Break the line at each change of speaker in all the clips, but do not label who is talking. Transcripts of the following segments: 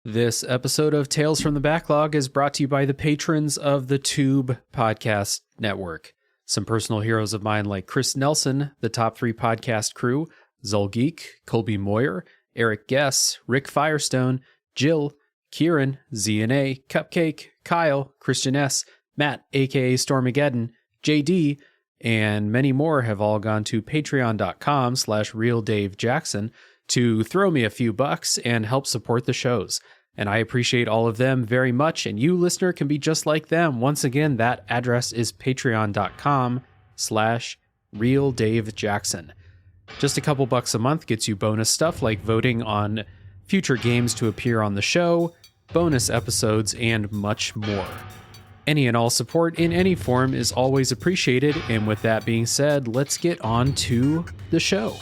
This episode of Tales from the Backlog is brought to you by the patrons of the Tube Podcast Network. Some personal heroes of mine like Chris Nelson, the Top 3 Podcast crew, Zulgeek, Colby Moyer, Eric Guess, Rick Firestone, Jill, Kieran, ZNA, Cupcake, Kyle, Christian S., Matt, aka Stormageddon, JD, and many more have all gone to patreon.com/realdavejackson to throw me a few bucks and help support the shows. And I appreciate all of them very much, and you, listener, can be just like them. Once again, that address is patreon.com/realdavejackson. Just a couple bucks a month gets you bonus stuff like voting on future games to appear on the show, bonus episodes, and much more. Any and all support in any form is always appreciated, and with that being said, let's get on to the show.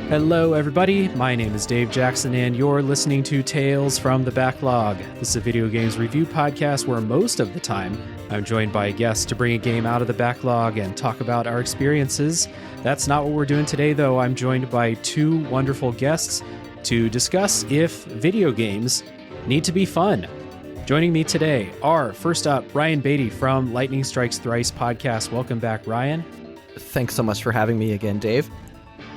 Hello, everybody. My name is Dave Jackson, and you're listening to Tales from the Backlog. This is a video games review podcast where most of the time I'm joined by a guest to bring a game out of the backlog and talk about our experiences. That's not what we're doing today, though. I'm joined by two wonderful guests to discuss if video games need to be fun. Joining me today are, first up, Ryan Batie from Lightning Strikes Thrice podcast. Welcome back, Ryan.
Thanks so much for having me again, Dave.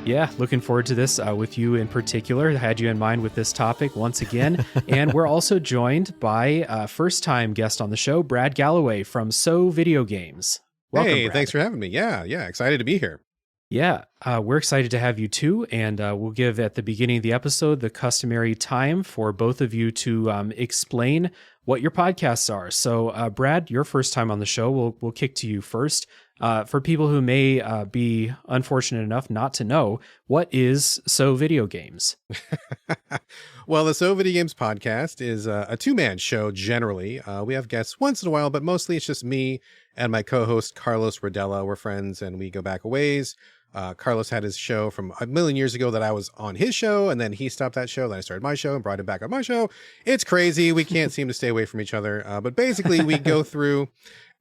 Yeah, looking forward to this with you in particular. I had you in mind with this topic once again. And we're also joined by a first-time guest on the show, Brad Gallaway from So Video Games. Welcome,
hey,
Brad.
Thanks for having me. Yeah, excited to be here.
Yeah, we're excited to have you too. And we'll give at the beginning of the episode the customary time for both of you to explain what your podcasts are. So, Brad, your first time on the show, we'll kick to you first. For people who may be unfortunate enough not to know, what is So Video Games?
Well, the So Video Games podcast is a two-man show generally. We have guests once in a while, but mostly it's just me and my co-host Carlos Rodella. We're friends and we go back a ways. Carlos had his show from a million years ago that I was on his show, and then he stopped that show. Then I started my show and brought him back on my show. It's crazy. We can't seem to stay away from each other. But basically, we go through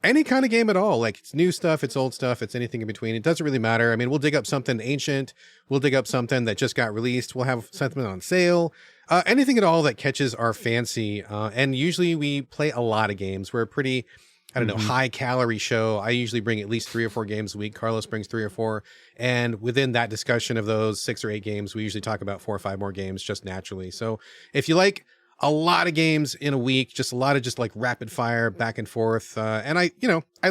any kind of game at all. Like, it's new stuff, it's old stuff, it's anything in between. It doesn't really matter. I mean, we'll dig up something ancient. We'll dig up something that just got released. We'll have something on sale. Anything at all that catches our fancy. And usually we play a lot of games. We're a pretty, high calorie show. I usually bring at least 3 or 4 games a week. Carlos brings 3 or 4. And within that discussion of those 6 or 8 games, we usually talk about 4 or 5 more games just naturally. So if you like a lot of games in a week, just a lot of just like rapid fire back and forth. And I'd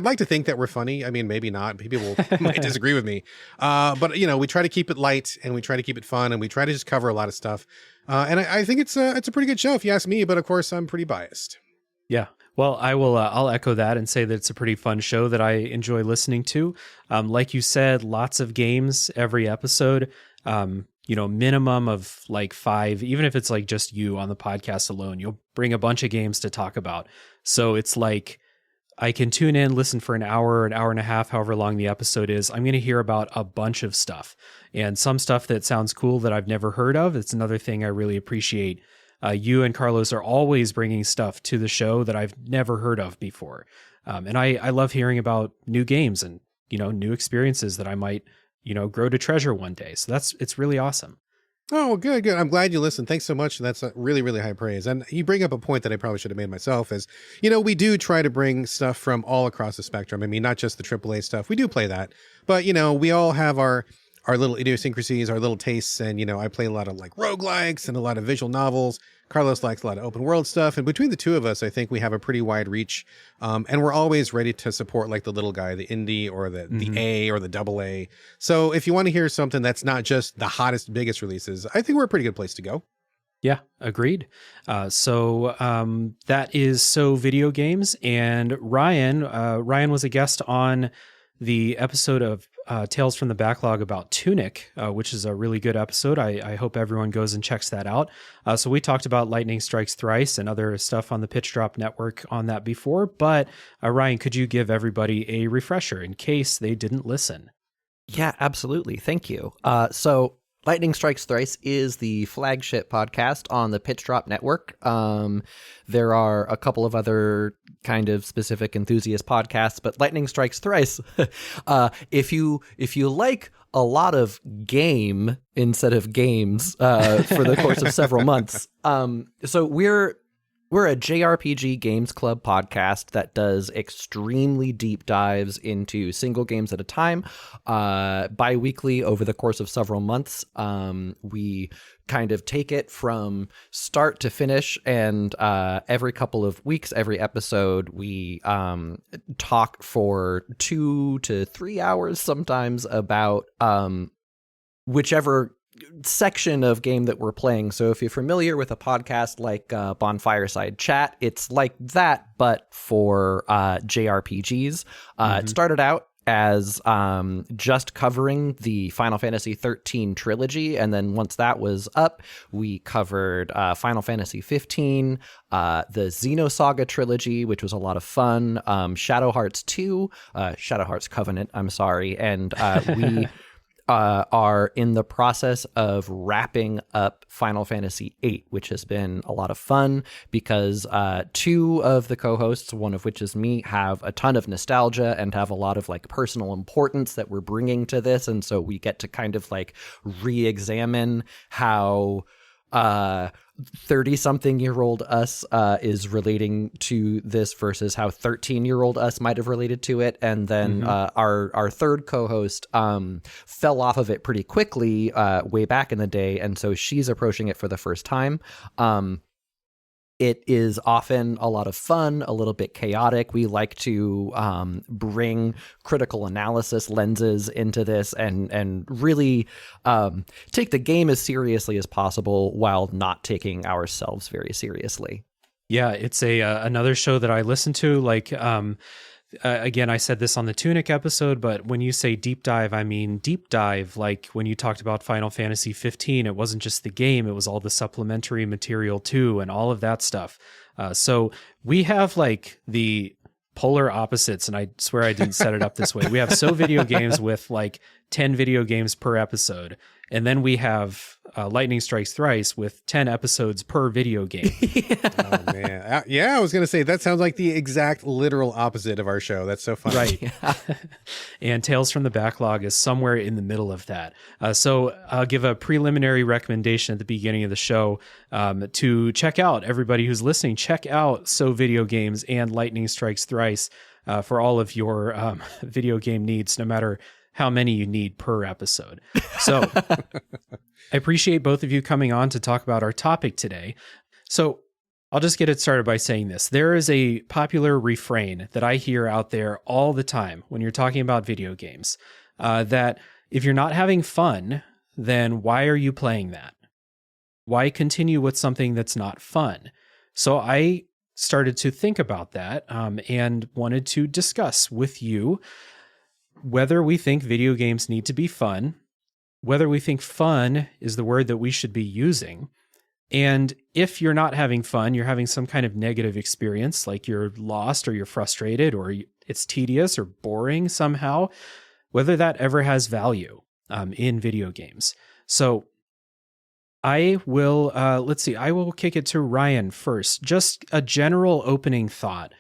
like to think that we're funny. I mean, maybe not. People might disagree with me. But we try to keep it light and we try to keep it fun and we try to just cover a lot of stuff. And I think it's a pretty good show if you ask me, but of course I'm pretty biased.
Yeah. Well, I'll echo that and say that it's a pretty fun show that I enjoy listening to. Like you said, lots of games every episode. Minimum of like 5, even if it's like just you on the podcast alone, you'll bring a bunch of games to talk about. So it's like I can tune in, listen for an hour and a half, however long the episode is. I'm going to hear about a bunch of stuff and some stuff that sounds cool that I've never heard of. It's another thing I really appreciate. You and Carlos are always bringing stuff to the show that I've never heard of before. And I love hearing about new games and, new experiences that I might grow to treasure one day. So it's really awesome.
Oh, good. I'm glad you listened. Thanks so much. That's a really, really high praise. And you bring up a point that I probably should have made myself is, we do try to bring stuff from all across the spectrum. I mean, not just the AAA stuff. We do play that, but we all have our little idiosyncrasies, our little tastes. And, I play a lot of like roguelikes and a lot of visual novels. Carlos likes a lot of open world stuff. And between the two of us, I think we have a pretty wide reach. And we're always ready to support like the little guy, the indie or the A or the AA. So if you want to hear something that's not just the hottest, biggest releases, I think we're a pretty good place to go.
Yeah, agreed. So that is So Video Games. And Ryan was a guest on the episode of Tales from the Backlog about Tunic, which is a really good episode. I hope everyone goes and checks that out. So we talked about Lightning Strikes Thrice and other stuff on the Pitch Drop Network on that before. But Ryan, could you give everybody a refresher in case they didn't listen?
Yeah, absolutely. Thank you. So Lightning Strikes Thrice is the flagship podcast on the Pitch Drop Network. There are a couple of other kind of specific enthusiast podcasts, but Lightning Strikes Thrice, if you like a lot of game instead of games for the course of several months. So we're a JRPG Games Club podcast that does extremely deep dives into single games at a time, bi-weekly over the course of several months. We kind of take it from start to finish, and every couple of weeks, every episode, we talk for 2 to 3 hours sometimes about whichever section of game that we're playing. So if you're familiar with a podcast like Bonfireside Chat, it's like that, but for JRPGs. It started out as just covering the Final Fantasy 13 trilogy, and then once that was up, we covered Final Fantasy 15, the Xenosaga trilogy, which was a lot of fun, Shadow Hearts 2, Shadow Hearts Covenant, I'm sorry, and we are in the process of wrapping up Final Fantasy VIII, which has been a lot of fun because 2 of the co-hosts, one of which is me, have a ton of nostalgia and have a lot of like personal importance that we're bringing to this. And so we get to kind of like re-examine how 30-something-year-old us is relating to this versus how 13-year-old us might have related to it. And then our third co-host fell off of it pretty quickly way back in the day, and so she's approaching it for the first time. It is often a lot of fun, a little bit chaotic. We like to bring critical analysis lenses into this and really take the game as seriously as possible while not taking ourselves very seriously.
Yeah, it's another show that I listen to. Like, again, I said this on the Tunic episode, but when you say deep dive, I mean deep dive. Like when you talked about Final Fantasy 15, it wasn't just the game, it was all the supplementary material too, and all of that stuff. So we have like the polar opposites, and I swear I didn't set it up this way. We have So Video Games with like 10 video games per episode, and then we have Lightning Strikes Thrice with 10 episodes per video game.
Oh, man. Yeah, I was going to say, that sounds like the exact literal opposite of our show. That's so funny.
Right. And Tales from the Backlog is somewhere in the middle of that. So I'll give a preliminary recommendation at the beginning of the show to check out, everybody who's listening, check out So Video Games and Lightning Strikes Thrice for all of your video game needs, no matter how many you need per episode. So I appreciate both of you coming on to talk about our topic today. So I'll just get it started by saying this. There is a popular refrain that I hear out there all the time when you're talking about video games, that if you're not having fun, then why are you playing that? Why continue with something that's not fun? So I started to think about that and wanted to discuss with you whether we think video games need to be fun, whether we think fun is the word that we should be using, and if you're not having fun, you're having some kind of negative experience, like you're lost or you're frustrated or it's tedious or boring somehow, whether that ever has value in video games. So I will, I will kick it to Ryan first. Just a general opening thought,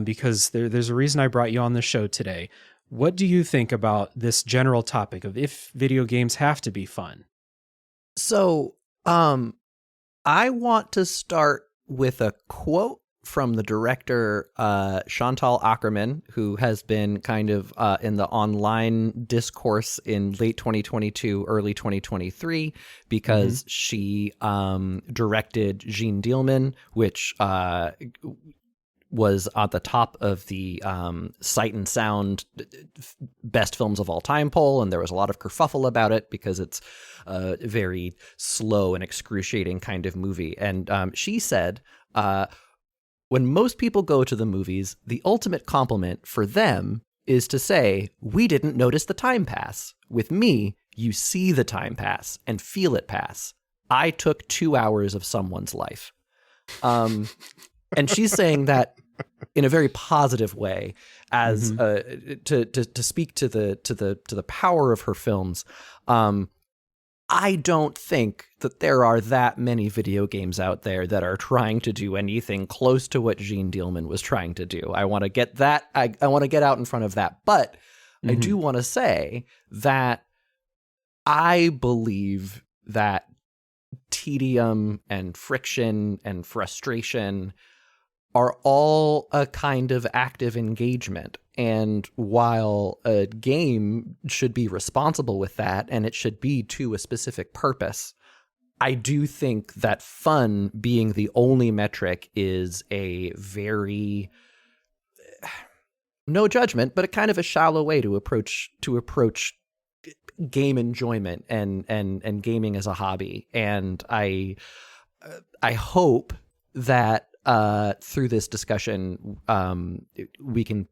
because there's a reason I brought you on the show today. What do you think about this general topic of if video games have to be fun?
So, I want to start with a quote from the director, Chantal Akerman, who has been kind of in the online discourse in late 2022, early 2023, because she directed Jeanne Dielman, which was at the top of the Sight and Sound best films of all time poll, and there was a lot of kerfuffle about it because it's a very slow and excruciating kind of movie. And she said, when most people go to the movies, the ultimate compliment for them is to say, we didn't notice the time pass. With me, you see the time pass and feel it pass. I took 2 hours of someone's life. And she's saying that in a very positive way, as to speak to the power of her films. I don't think that there are that many video games out there that are trying to do anything close to what Jean Dielman was trying to do. I want to get that. I want to get out in front of that. But I do want to say that I believe that tedium and friction and frustration are all a kind of active engagement. And while a game should be responsible with that, and it should be to a specific purpose, I do think that fun being the only metric is a very, no judgment, but a kind of a shallow way to approach game enjoyment and gaming as a hobby. And I hope that through this discussion, we can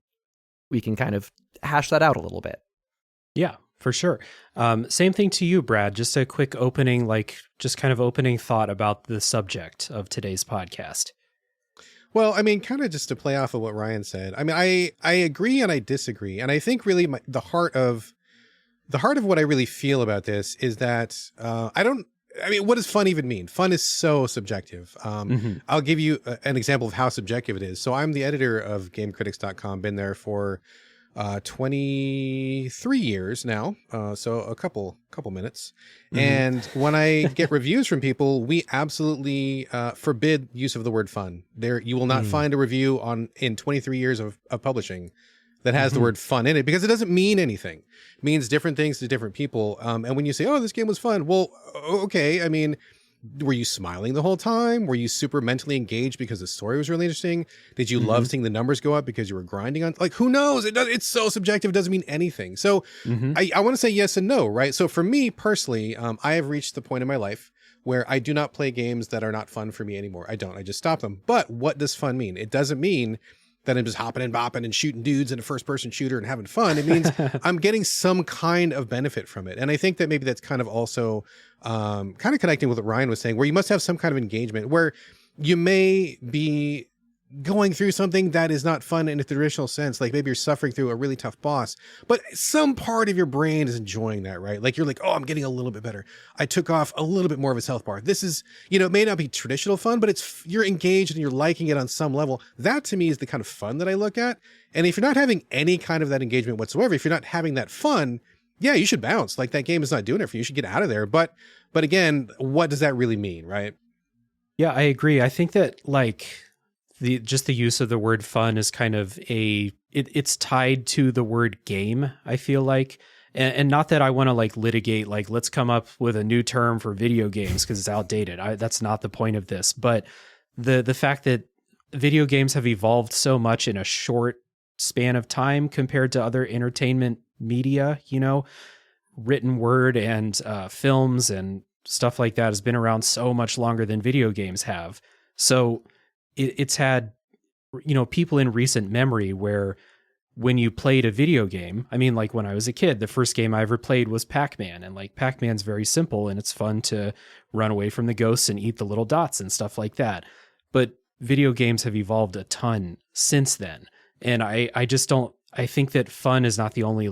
kind of hash that out a little bit.
Yeah, for sure. Same thing to you, Brad. Just a quick opening thought about the subject of today's podcast.
Well, I mean, kind of just to play off of what Ryan said. I mean, I agree and I disagree. And I think really the heart of what I really feel about this is that what does fun even mean? Fun is so subjective. I'll give you an example of how subjective it is. So I'm the editor of GameCritics.com, been there for 23 years now, so a couple minutes. And when I get reviews from people, we absolutely forbid use of the word fun. You will not find a review in 23 years of publishing that has the word fun in it, because it doesn't mean anything. It means different things to different people. And when you say, oh, this game was fun, well, okay. I mean, were you smiling the whole time? Were you super mentally engaged because the story was really interesting? Did you love seeing the numbers go up because you were grinding on, like, who knows? It's so subjective. It doesn't mean anything. So I want to say yes and no, right? So for me personally, I have reached the point in my life where I do not play games that are not fun for me anymore. I don't. I just stop them. But what does fun mean? It doesn't mean that I'm just hopping and bopping and shooting dudes in a first-person shooter and having fun. It means I'm getting some kind of benefit from it. And I think that maybe that's kind of also kind of connecting with what Ryan was saying, where you must have some kind of engagement, where you may be going through something that is not fun in a traditional sense. Like maybe you're suffering through a really tough boss, but some part of your brain is enjoying that, right? Like you're like, oh, I'm getting a little bit better. I took off a little bit more of his health bar. This is, it may not be traditional fun, but you're engaged and you're liking it on some level. That to me is the kind of fun that I look at. And if you're not having any kind of that engagement whatsoever, if you're not having that fun, yeah, you should bounce. Like that game is not doing it for you. You should get out of there. But again, what does that really mean, right?
Yeah, I agree. I think that the use of the word fun is kind of it's tied to the word game, I feel like. And not that I want to litigate, let's come up with a new term for video games because it's outdated. That's not the point of this. But the fact that video games have evolved so much in a short span of time compared to other entertainment media, written word and films and stuff like that has been around so much longer than video games have. So it's had, people in recent memory where when you played a video game, I mean, like when I was a kid, the first game I ever played was Pac-Man. And Pac-Man's very simple and it's fun to run away from the ghosts and eat the little dots and stuff like that. But video games have evolved a ton since then. And I think that fun is not the only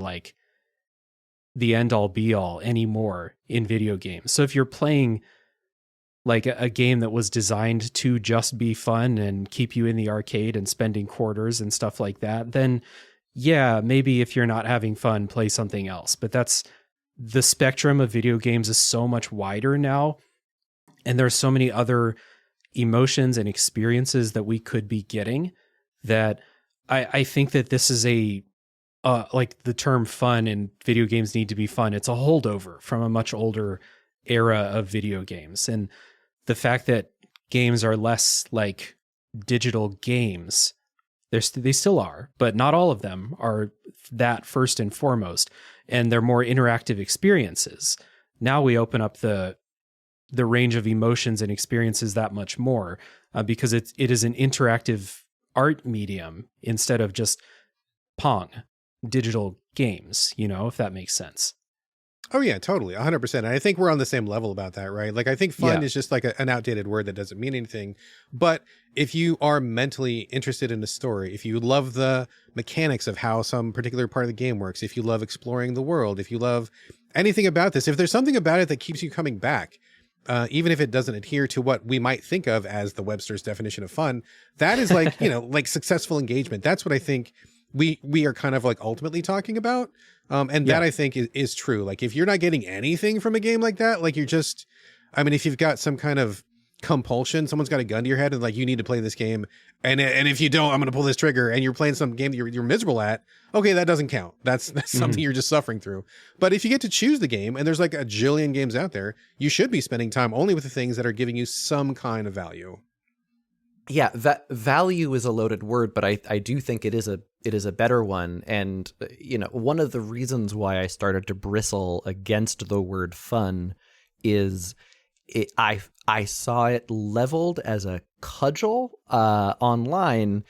the end all be all anymore in video games. So if you're playing a game that was designed to just be fun and keep you in the arcade and spending quarters and stuff like that, then yeah, maybe if you're not having fun, play something else. But the spectrum of video games is so much wider now. And there's so many other emotions and experiences that we could be getting that I think that this is the term fun and video games need to be fun. It's a holdover from a much older era of video games. And the fact that games are less like digital games, they still are, but not all of them are that first and foremost. And they're more interactive experiences. Now we open up the range of emotions and experiences that much more because it is an interactive art medium instead of just Pong. digital games, if that makes sense.
Oh yeah, totally. 100%. And I think we're on the same level about that, right? Like, I think fun
Yeah.
is just like an outdated word that doesn't mean anything. But if you are mentally interested in a story, if you love the mechanics of how some particular part of the game works, if you love exploring the world, if you love anything about this, if there's something about it that keeps you coming back, even if it doesn't adhere to what we might think of as the Webster's definition of fun, that is like, like successful engagement. That's what I think we are kind of like ultimately talking about. And that I think is true. Like, if you're not getting anything from a game like that, like if you've got some kind of compulsion, someone's got a gun to your head and like, you need to play this game. And if you don't, I'm going to pull this trigger, and you're playing some game that you're miserable at. Okay. That doesn't count. That's something you're just suffering through. But if you get to choose the game, and there's like a jillion games out there, you should be spending time only with the things that are giving you some kind of value.
Yeah, that value is a loaded word, but I do think it is a better one. And one of the reasons why I started to bristle against the word fun is I saw it leveled as a cudgel online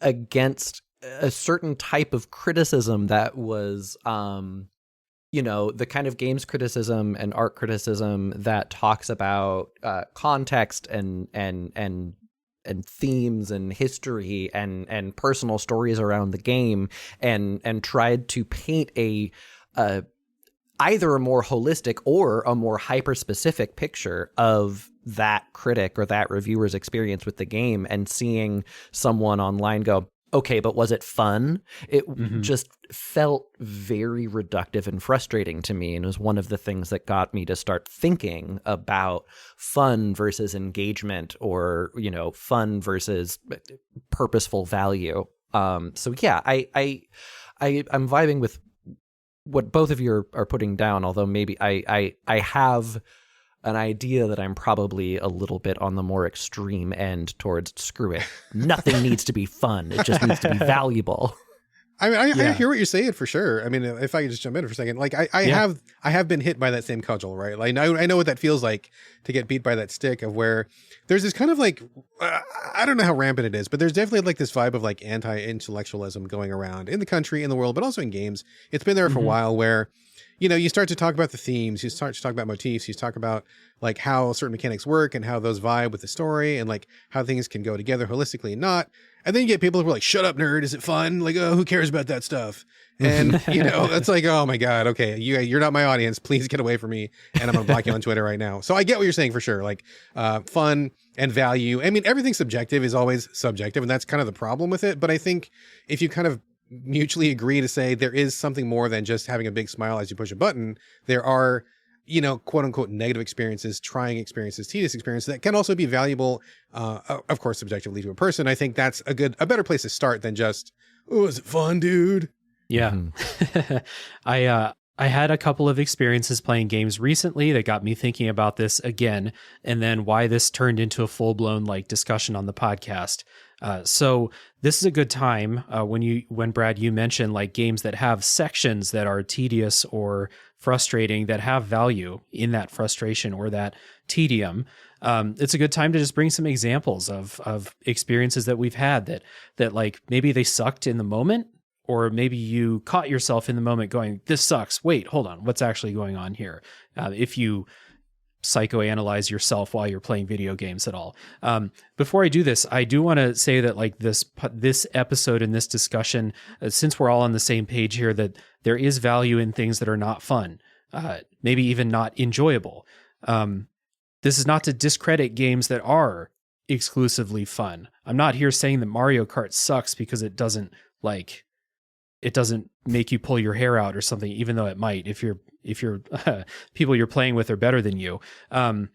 against a certain type of criticism that was the kind of games criticism and art criticism that talks about context and themes and history and personal stories around the game, and tried to paint either a more holistic or a more hyper-specific picture of that critic or that reviewer's experience with the game, and seeing someone online go, okay, but was it fun? It just felt very reductive and frustrating to me, and it was one of the things that got me to start thinking about fun versus engagement, or fun versus purposeful value. So yeah, I'm vibing with what both of you are putting down, although maybe I have an idea that I'm probably a little bit on the more extreme end towards screw it. Nothing needs to be fun. It just needs to be valuable.
I hear what you're saying for sure. I mean, if I could just jump in for a second, like I have been hit by that same cudgel, right? Like I know what that feels like to get beat by that stick, of where there's this kind of like, I don't know how rampant it is, but there's definitely like this vibe of like anti-intellectualism going around in the country, in the world, but also in games. It's been there for a while, where you start to talk about the themes, you start to talk about motifs, you talk about like how certain mechanics work and how those vibe with the story, and like how things can go together holistically and not. And then you get people who are like, shut up, nerd. Is it fun? Like, oh, who cares about that stuff? And, it's like, oh my God. Okay. You're not my audience. Please get away from me. And I'm going to block you on Twitter right now. So I get what you're saying for sure. Like, fun and value. I mean, everything subjective is always subjective, and that's kind of the problem with it. But I think if you kind of mutually agree to say there is something more than just having a big smile as you push a button, there are, quote unquote negative experiences, trying experiences, tedious experiences that can also be valuable, of course, subjectively to a person. I think that's a better place to start than just, oh, is it fun, dude?
Yeah. I had a couple of experiences playing games recently that got me thinking about this again, and then why this turned into a full-blown like discussion on the podcast. So this is a good time when Brad, you mentioned like games that have sections that are tedious or frustrating, that have value in that frustration or that tedium. It's a good time to just bring some examples of experiences that we've had that like maybe they sucked in the moment, or maybe you caught yourself in the moment going, this sucks. Wait, hold on. What's actually going on here? If you psychoanalyze yourself while you're playing video games at all. Before I do this, I do want to say that like this episode and this discussion, since we're all on the same page here, that there is value in things that are not fun, maybe even not enjoyable. This is not to discredit games that are exclusively fun. I'm not here saying that Mario Kart sucks because it doesn't make you pull your hair out or something, even though it might if you're people you're playing with are better than you. I'm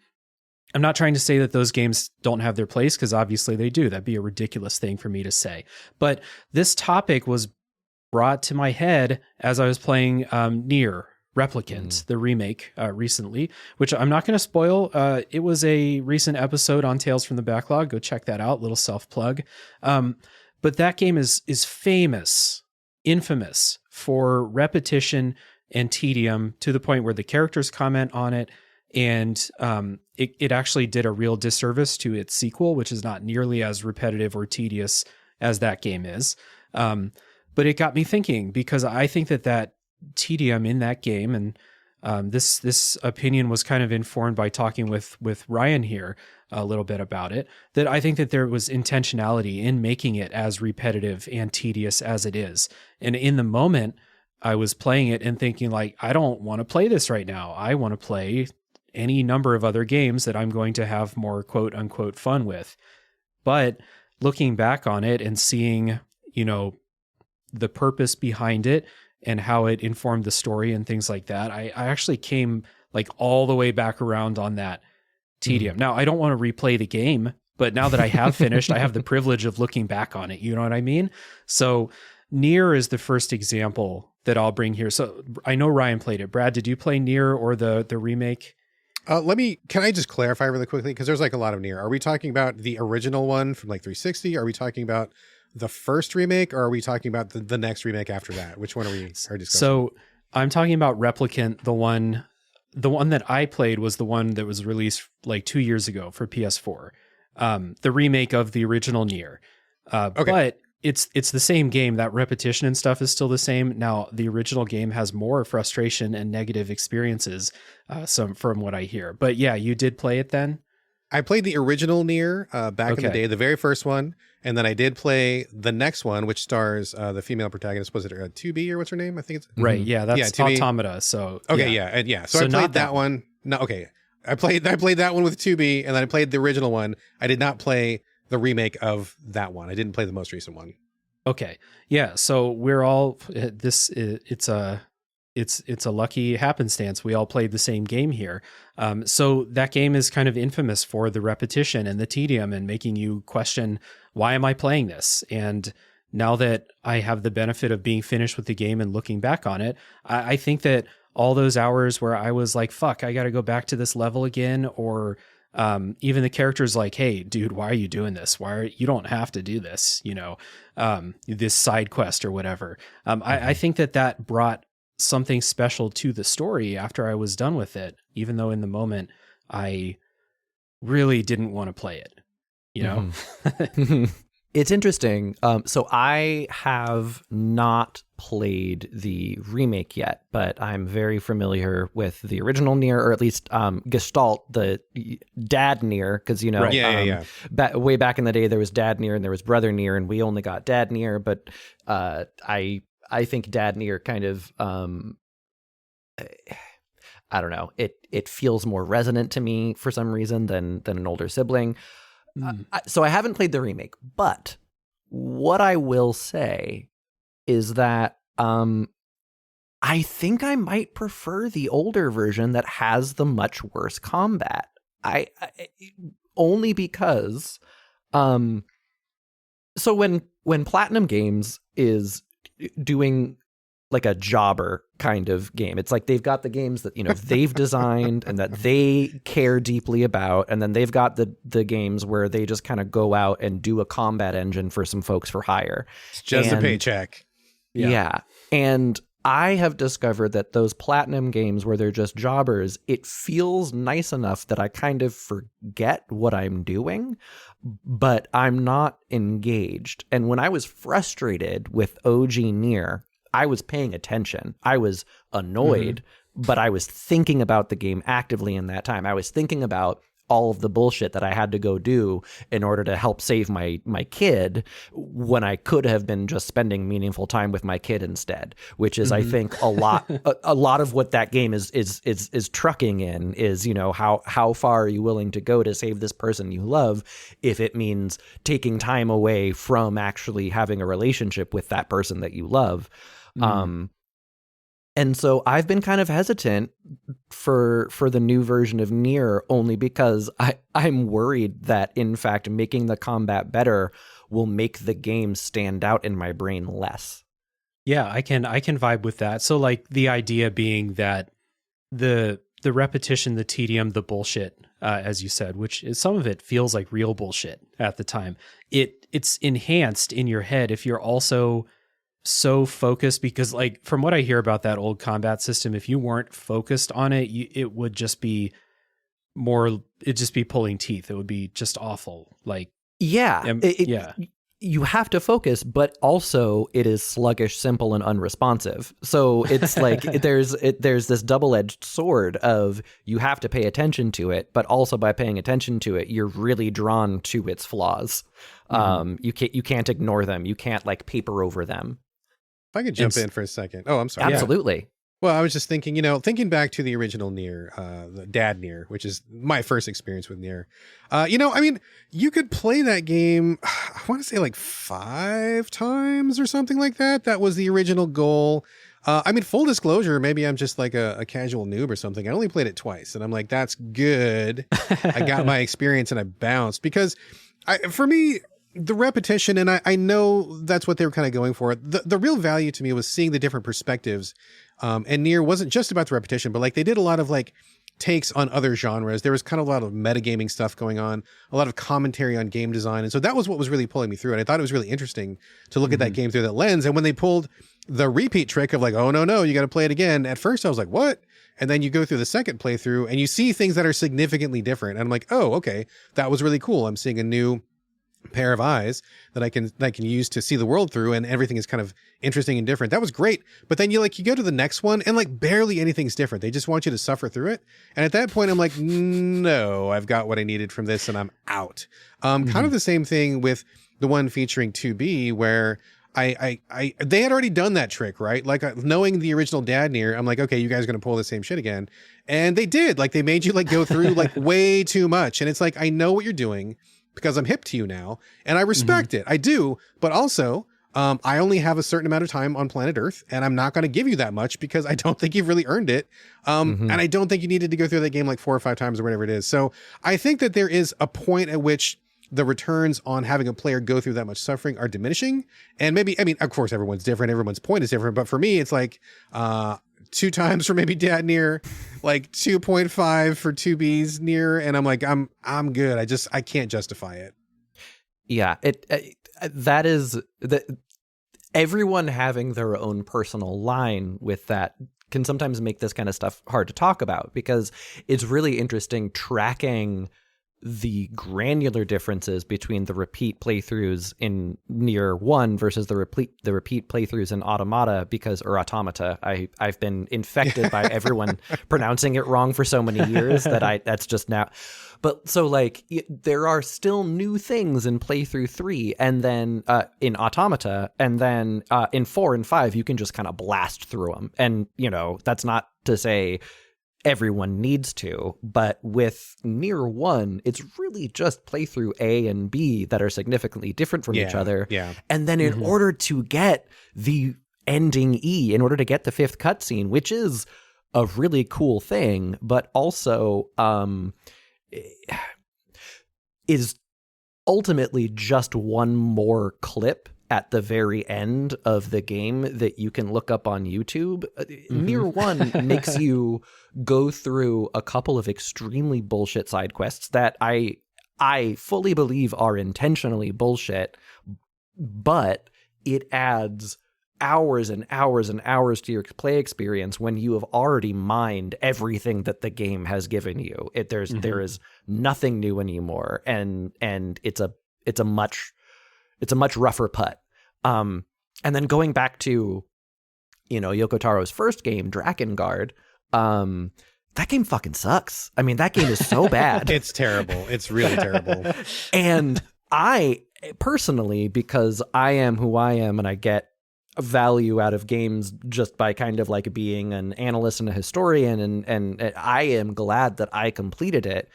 not trying to say that those games don't have their place, because obviously they do. That'd be a ridiculous thing for me to say. But this topic was brought to my head as I was playing Nier Replicant, the remake recently, which I'm not going to spoil. It was a recent episode on Tales from the Backlog. Go check that out. Little self-plug. But that game is infamous for repetition and tedium, to the point where the characters comment on it, and it actually did a real disservice to its sequel, which is not nearly as repetitive or tedious as that game is. but it got me thinking, because I think that tedium in that game, and this opinion was kind of informed by talking with Ryan here a little bit about it, that I think that there was intentionality in making it as repetitive and tedious as it is. And in the moment, I was playing it and thinking like, I don't want to play this right now. I want to play any number of other games that I'm going to have more quote unquote fun with. But looking back on it and seeing, the purpose behind it and how it informed the story and things like that, I actually came like all the way back around on that tedium. Now, I don't want to replay the game, but now that I have finished, I have the privilege of looking back on it. You know what I mean? So Nier is the first example that I'll bring here. So I know Ryan played it. Brad, did you play Nier or the remake?
Can I just clarify really quickly? Because there's like a lot of Nier. Are we talking about the original one from like 360? Are we talking about the first remake, or are we talking about the next remake after that? Which one are discussing?
So I'm talking about Replicant. The one that I played was the one that was released like 2 years ago for PS4. The remake of the original Nier. Okay. But it's the same game. That repetition and stuff is still the same. Now, the original game has more frustration and negative experiences, from what I hear. But yeah, you did play it then?
I played the original Nier back in the day, the very first one. And then I did play the next one, which stars the female protagonist. Was it 2B or what's her name? I think it's...
Right, yeah, that's Automata. So
okay, yeah. So I played that one. No, okay. I played that one with 2B, and then I played the original one. I did not play the remake of that one. I didn't play the most recent one.
Okay. Yeah. So we're all it's a lucky happenstance. We all played the same game here. So that game is kind of infamous for the repetition and the tedium and making you question, why am I playing this? And now that I have the benefit of being finished with the game and looking back on it, I think that all those hours where I was like, fuck, I got to go back to this level again, or even the characters like, hey, dude, why are you doing this? You don't have to do this, this side quest or whatever. I think that brought something special to the story after I was done with it, even though in the moment I really didn't want to play it,
It's interesting. So I have not played the remake yet, but I'm very familiar with the original Nier, or at least Gestalt, the dad Nier, because right. Way back in the day there was dad Nier and there was brother Nier, and we only got dad Nier. But I think dad Nier kind of I don't know. It feels more resonant to me for some reason than an older sibling. So I haven't played the remake, but what I will say is that I think I might prefer the older version that has the much worse combat. I only because so when Platinum Games is doing like a jobber kind of game, it's like they've got the games that they've designed and that they care deeply about, and then they've got the games where they just kind of go out and do a combat engine for some folks for hire.
It's just a paycheck.
Yeah. And I have discovered that those Platinum games where they're just jobbers, it feels nice enough that I kind of forget what I'm doing, but I'm not engaged. And when I was frustrated with OG Nier, I was paying attention. I was annoyed, but I was thinking about the game actively in that time. I was thinking about all of the bullshit that I had to go do in order to help save my kid, when I could have been just spending meaningful time with my kid instead, which is, I think, a lot of what that game is trucking in is, how far are you willing to go to save this person you love, if it means taking time away from actually having a relationship with that person that you love. And so I've been kind of hesitant for the new version of Nier, only because I'm worried that, in fact, making the combat better will make the game stand out in my brain less.
Yeah, I can vibe with that. So like the idea being that the repetition, the tedium, the bullshit, as you said, which is, some of it feels like real bullshit at the time. It's enhanced in your head if you're also so focused, because like from what I hear about that old combat system, if you weren't focused on it, it would just be it'd just be pulling teeth. It would be just awful. Like,
yeah. you have to focus, but also it is sluggish, simple, and unresponsive. So it's like there's this double-edged sword of you have to pay attention to it, but also by paying attention to it, you're really drawn to its flaws. You can't ignore them. You can't like paper over them.
If I could jump in for a second. Oh, I'm sorry.
Absolutely.
Well, I was just thinking, thinking back to the original Nier, the Dad Nier, which is my first experience with Nier. You could play that game, I want to say like 5 times or something like that. That was the original goal. Full disclosure, maybe I'm just like a casual noob or something. I only played it twice, and I'm like, that's good. I got my experience and I bounced because for me, the repetition, and I know that's what they were kind of going for. The real value to me was seeing the different perspectives. And Nier wasn't just about the repetition, but like they did a lot of like takes on other genres. There was kind of a lot of metagaming stuff going on, a lot of commentary on game design. And so that was what was really pulling me through. And I thought it was really interesting to look at that game through that lens. And when they pulled the repeat trick of like, oh, no, you got to play it again. At first I was like, what? And then you go through the second playthrough and you see things that are significantly different. And I'm like, oh, okay, that was really cool. I'm seeing a new pair of eyes that I can use to see the world through, and everything is kind of interesting and different. That was great. But then you go to the next one and like barely anything's different. They just want you to suffer through it. And at that point I'm like, no, I've got what I needed from this and I'm out. Kind of the same thing with the one featuring 2B where they had already done that trick, right? Like knowing the original Dad Nier, I'm like, okay, you guys are going to pull the same shit again. And they did. Like they made you like go through like way too much. And it's like, I know what you're doing because I'm hip to you now and I respect it. I do. But also, I only have a certain amount of time on planet Earth and I'm not going to give you that much because I don't think you've really earned it. And I don't think you needed to go through that game like 4 or 5 times or whatever it is. So I think that there is a point at which the returns on having a player go through that much suffering are diminishing. And maybe, of course, everyone's different. Everyone's point is different. But for me, it's like 2 times for maybe Dad Nier, like 2.5 for 2B's Nier. And I'm like, I'm good. I can't justify it.
Yeah, that is everyone having their own personal line with that can sometimes make this kind of stuff hard to talk about because it's really interesting tracking the granular differences between the repeat playthroughs in Nier 1 versus the repeat playthroughs in Automata. I've been infected by everyone pronouncing it wrong for so many years that that's just now. But so like there are still new things in playthrough 3 and then in Automata, and then in 4 and 5 you can just kind of blast through them. And that's not to say everyone needs to, but with Nier 1, it's really just playthrough A and B that are significantly different from each other.
Yeah.
And then in order to get the ending E, in order to get the 5th cutscene, which is a really cool thing, but also is ultimately just one more clip at the very end of the game that you can look up on YouTube. Nier 1 makes you go through a couple of extremely bullshit side quests that I fully believe are intentionally bullshit, but it adds hours and hours and hours to your play experience when you have already mined everything that the game has given you. There is nothing new anymore, and it's a much rougher putt. And then going back to, Yoko Taro's first game, Drakengard, that game fucking sucks. I mean, that game is so bad.
It's terrible. It's really terrible.
And I personally, because I am who I am and I get value out of games just by kind of like being an analyst and a historian, and I am glad that I completed it.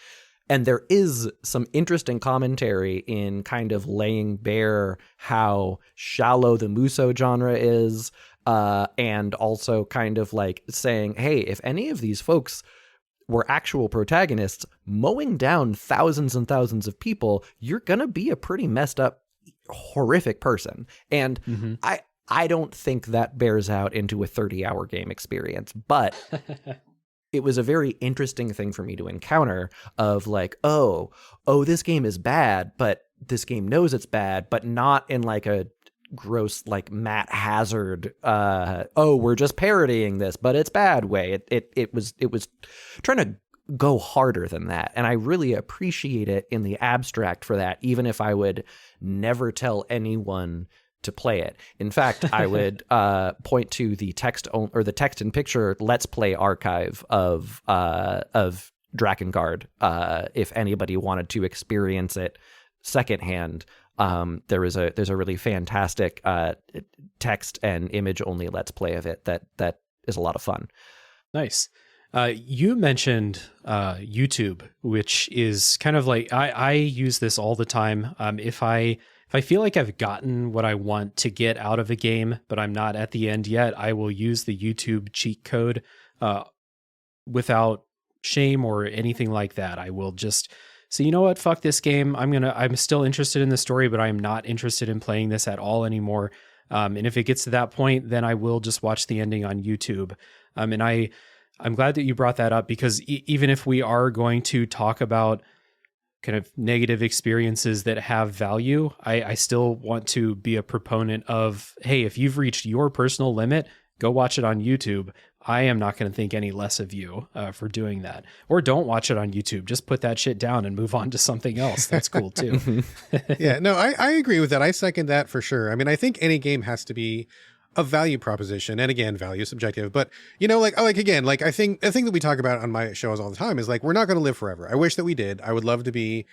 And there is some interesting commentary in kind of laying bare how shallow the Muso genre is, and also kind of like saying, hey, if any of these folks were actual protagonists mowing down thousands and thousands of people, you're going to be a pretty messed up, horrific person. And I don't think that bears out into a 30-hour game experience, but it was a very interesting thing for me to encounter of like, oh, this game is bad, but this game knows it's bad, but not in like a gross, like Matt Hazard, we're just parodying this, but it's bad way. It was trying to go harder than that. And I really appreciate it in the abstract for that, even if I would never tell anyone to play it. In fact, I would point to the text and picture Let's Play archive of Drakengard if anybody wanted to experience it secondhand. There's a really fantastic text and image only Let's Play of it that is a lot of fun.
Nice. You mentioned YouTube, which is kind of like I use this all the time. If I feel like I've gotten what I want to get out of a game, but I'm not at the end yet, I will use the YouTube cheat code without shame or anything like that. I will just say, you know what, fuck this game. I'm still interested in the story, but I'm not interested in playing this at all anymore. And if it gets to that point, then I will just watch the ending on YouTube. And I'm glad that you brought that up, because even if we are going to talk about kind of negative experiences that have value, I still want to be a proponent of, hey, if you've reached your personal limit, go watch it on YouTube. I am not going to think any less of you for doing that. Or don't watch it on YouTube. Just put that shit down and move on to something else. That's cool too.
Yeah, no, I agree with that. I second that for sure. I mean, I think any game has to be a value proposition, and again, value is subjective, but I think that we talk about on my shows all the time is like, we're not going to live forever. I wish that we did. I would love to be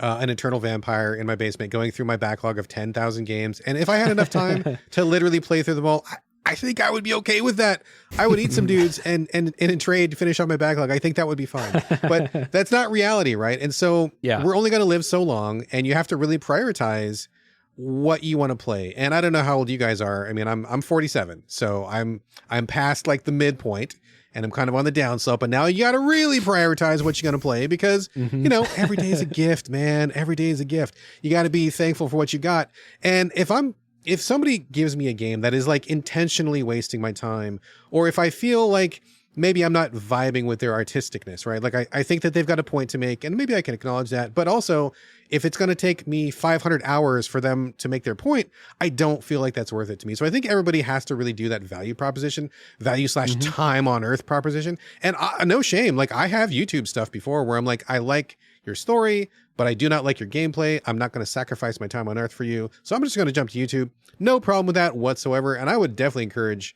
an eternal vampire in my basement going through my backlog of 10,000 games, and if I had enough time to literally play through them all, I think I would be okay with that. I would eat some dudes and in trade finish off my backlog. I think that would be fine, but that's not reality, right? And so we're only going to live so long, and you have to really prioritize what you want to play. And I don't know how old you guys are. I mean, I'm 47, so I'm past like the midpoint, and I'm kind of on the downslope. But now you got to really prioritize what you're going to play, because every day is a gift, man. Every day is a gift. You got to be thankful for what you got. And if somebody gives me a game that is like intentionally wasting my time, or if I feel like maybe I'm not vibing with their artisticness, right? Like I think that they've got a point to make, and maybe I can acknowledge that. But also, if it's going to take me 500 hours for them to make their point, I don't feel like that's worth it to me. So I think everybody has to really do that value proposition, value/time on earth proposition. And no shame. Like, I have YouTube stuff before where I'm like, I like your story, but I do not like your gameplay. I'm not going to sacrifice my time on earth for you. So I'm just going to jump to YouTube. No problem with that whatsoever. And I would definitely encourage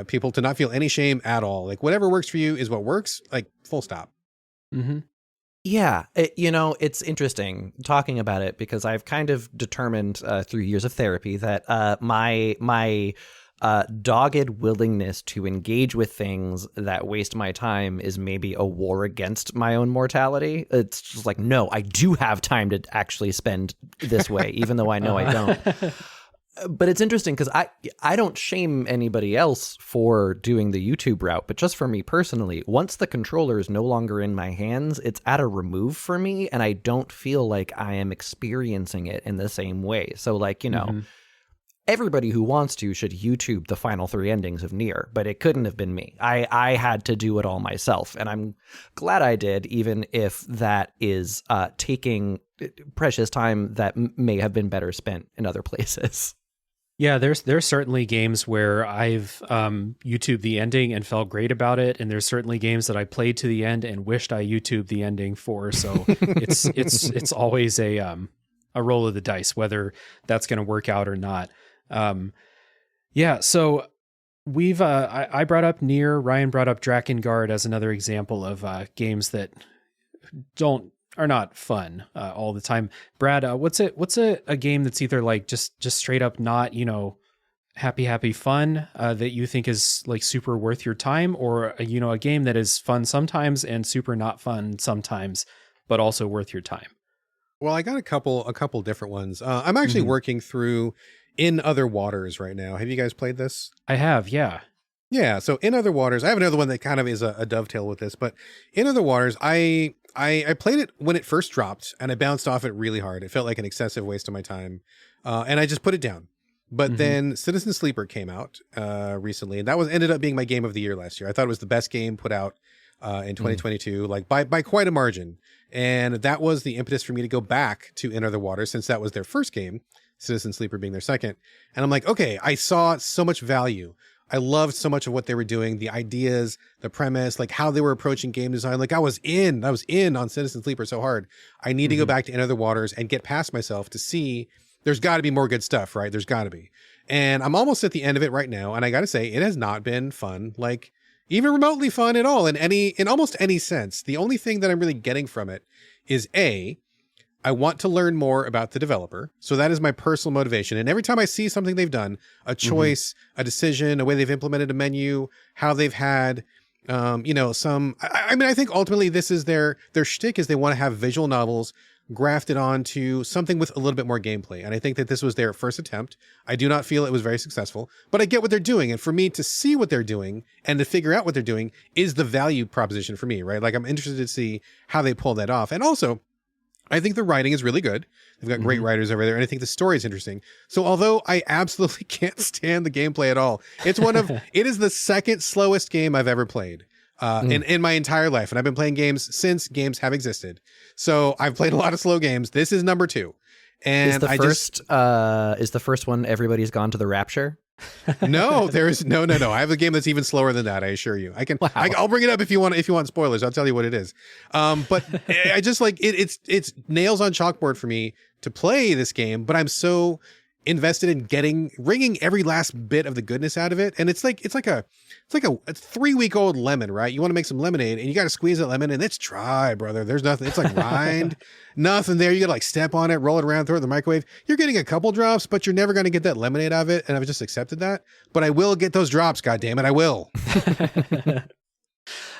people to not feel any shame at all. Like, whatever works for you is what works, like, full stop.
Mm-hmm.
Yeah, it's interesting talking about it, because I've kind of determined through years of therapy that my dogged willingness to engage with things that waste my time is maybe a war against my own mortality. It's just like, no, I do have time to actually spend this way, even though I know I don't. But it's interesting because I don't shame anybody else for doing the YouTube route, but just for me personally, once the controller is no longer in my hands, it's at a remove for me, and I don't feel like I am experiencing it in the same way. So, like, everybody who wants to should YouTube the final 3 endings of Nier, but it couldn't have been me. I had to do it all myself, and I'm glad I did, even if that is taking precious time that may have been better spent in other places.
Yeah, there's certainly games where I've YouTubed the ending and felt great about it, and there's certainly games that I played to the end and wished I YouTubed the ending for. So it's always a roll of the dice whether that's going to work out or not. So we've I brought up Nier, Ryan brought up Drakengard as another example of games that are not fun all the time. Brad, what's a game that's either like just straight up not, happy fun that you think is like super worth your time, or a game that is fun sometimes and super not fun sometimes, but also worth your time?
Well, I got a couple different ones. I'm actually working through In Other Waters right now. Have you guys played this?
I have, yeah.
Yeah, so In Other Waters, I have another one that kind of is a dovetail with this, but In Other Waters, I played it when it first dropped, and I bounced off it really hard. It felt like an excessive waste of my time, and I just put it down. But then Citizen Sleeper came out recently, and that ended up being my game of the year last year. I thought it was the best game put out in 2022, like by quite a margin. And that was the impetus for me to go back to In Other Waters, since that was their first game, Citizen Sleeper being their second. And I'm like, okay, I saw so much value. I loved so much of what they were doing, the ideas, the premise, like how they were approaching game design. Like I was in on Citizen Sleeper so hard. I need to go back to Enter the Waters and get past myself to see there's got to be more good stuff, right? There's got to be. And I'm almost at the end of it right now. And I got to say, it has not been fun, like even remotely fun at all in almost any sense. The only thing that I'm really getting from it is I want to learn more about the developer. So that is my personal motivation. And every time I see something they've done, a choice, a decision, a way they've implemented a menu, how they've had, I think ultimately this is their shtick is they want to have visual novels grafted onto something with a little bit more gameplay. And I think that this was their first attempt. I do not feel it was very successful, but I get what they're doing. And for me to see what they're doing and to figure out what they're doing is the value proposition for me, right? Like I'm interested to see how they pull that off. And also, I think the writing is really good. They've got great writers over there, and I think the story is interesting. So although I absolutely can't stand the gameplay at all, it is the second slowest game I've ever played in my entire life. And I've been playing games since games have existed. So I've played a lot of slow games. This is number 2. And
is the first one Everybody's Gone to the Rapture?
No, there is no. I have a game that's even slower than that. I assure you. I'll bring it up if you want spoilers. I'll tell you what it is. But I just like it's nails on chalkboard for me to play this game. But I'm so invested in wringing every last bit of the goodness out of it. And it's like a 3-week-old lemon, right? You want to make some lemonade and you got to squeeze that lemon and it's dry, brother. There's nothing. It's like rind, nothing there. You got to like step on it, roll it around, throw it in the microwave. You're getting a couple drops, but you're never going to get that lemonade out of it. And I've just accepted that, but I will get those drops. God damn it. I will.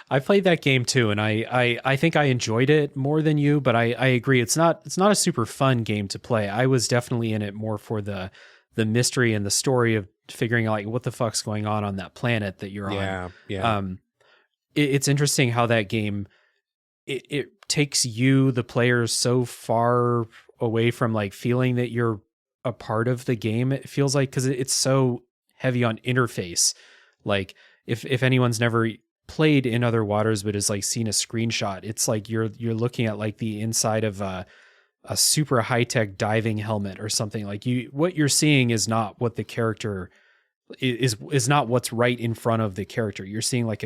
I played that game too, and I think I enjoyed it more than you, but I agree. It's not a super fun game to play. I was definitely in it more for the mystery and the story of figuring out like what the fuck's going on that planet that you're on.
Yeah.
It's interesting how that game it takes you, the players, so far away from like feeling that you're a part of the game. It feels like because it's so heavy on interface. Like if anyone's never played In Other Waters but has like seen a screenshot, it's like you're looking at like the inside of a super high-tech diving helmet or something. Like what you're seeing is not what the character is not what's right in front of the character. You're seeing like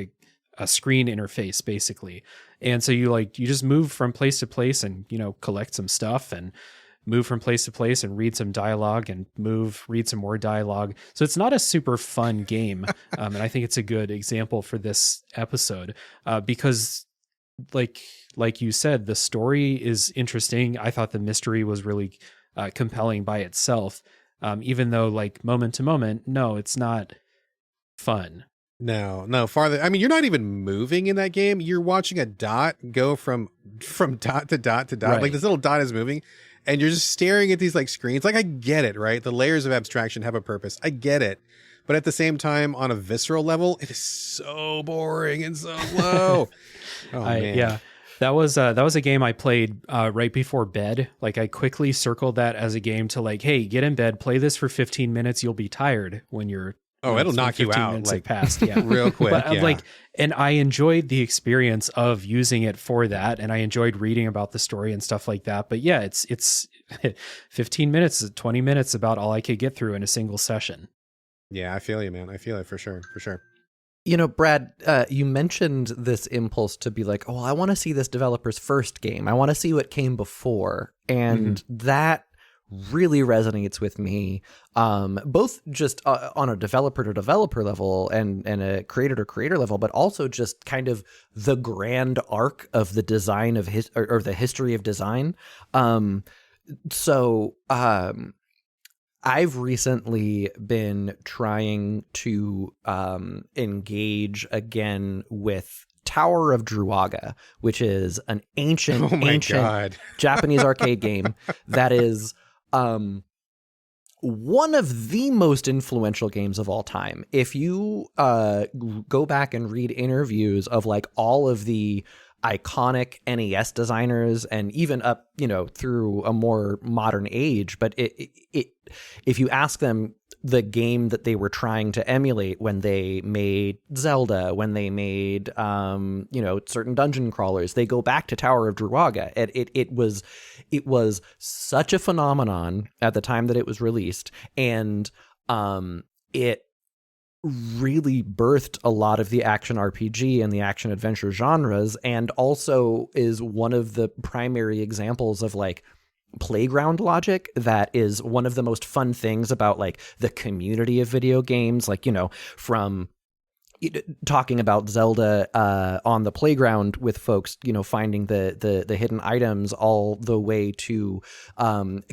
a screen interface basically. And so you just move from place to place and collect some stuff and move from place to place and read some dialogue and read some more dialogue. So it's not a super fun game. And I think it's a good example for this episode because like you said, the story is interesting. I thought the mystery was really compelling by itself. Even though like moment to moment, no, it's not fun.
No, farther. I mean, you're not even moving in that game. You're watching a dot go from dot to dot to dot.
Right.
Like this little dot is moving and you're just staring at these like screens. Like I get it, right? The layers of abstraction have a purpose. I get it. But at the same time, on a visceral level, it is so boring and so slow. Man.
Yeah. That was a game I played right before bed. Like I quickly circled that as a game to like, hey, get in bed, play this for 15 minutes. You'll be tired when you're.
It'll knock you out
like past, yeah,
real quick.
But and I enjoyed the experience of using it for that, and I enjoyed reading about the story and stuff like that. But yeah, it's 15 minutes, 20 minutes about all I could get through in a single session.
Yeah, I feel you, man. I feel it for sure.
Brad, you mentioned this impulse to be like, oh, I want to see this developer's first game. I want to see what came before. And that really resonates with me, both just on a developer to developer level and a creator to creator level, but also just kind of the grand arc of the design of or the history of design. I've recently been trying to engage again with Tower of Druaga, which is an ancient Japanese arcade game that is one of the most influential games of all time. If you go back and read interviews of like all of the iconic NES designers and even up, through a more modern age, but if you ask them the game that they were trying to emulate when they made Zelda, when they made certain dungeon crawlers, they go back to Tower of Druaga. It was such a phenomenon at the time that it was released, and it really birthed a lot of the action RPG and the action adventure genres, and also is one of the primary examples of like playground logic that is one of the most fun things about like the community of video games. Like, you know, from talking about Zelda on the playground with folks, you know, finding the hidden items, all the way to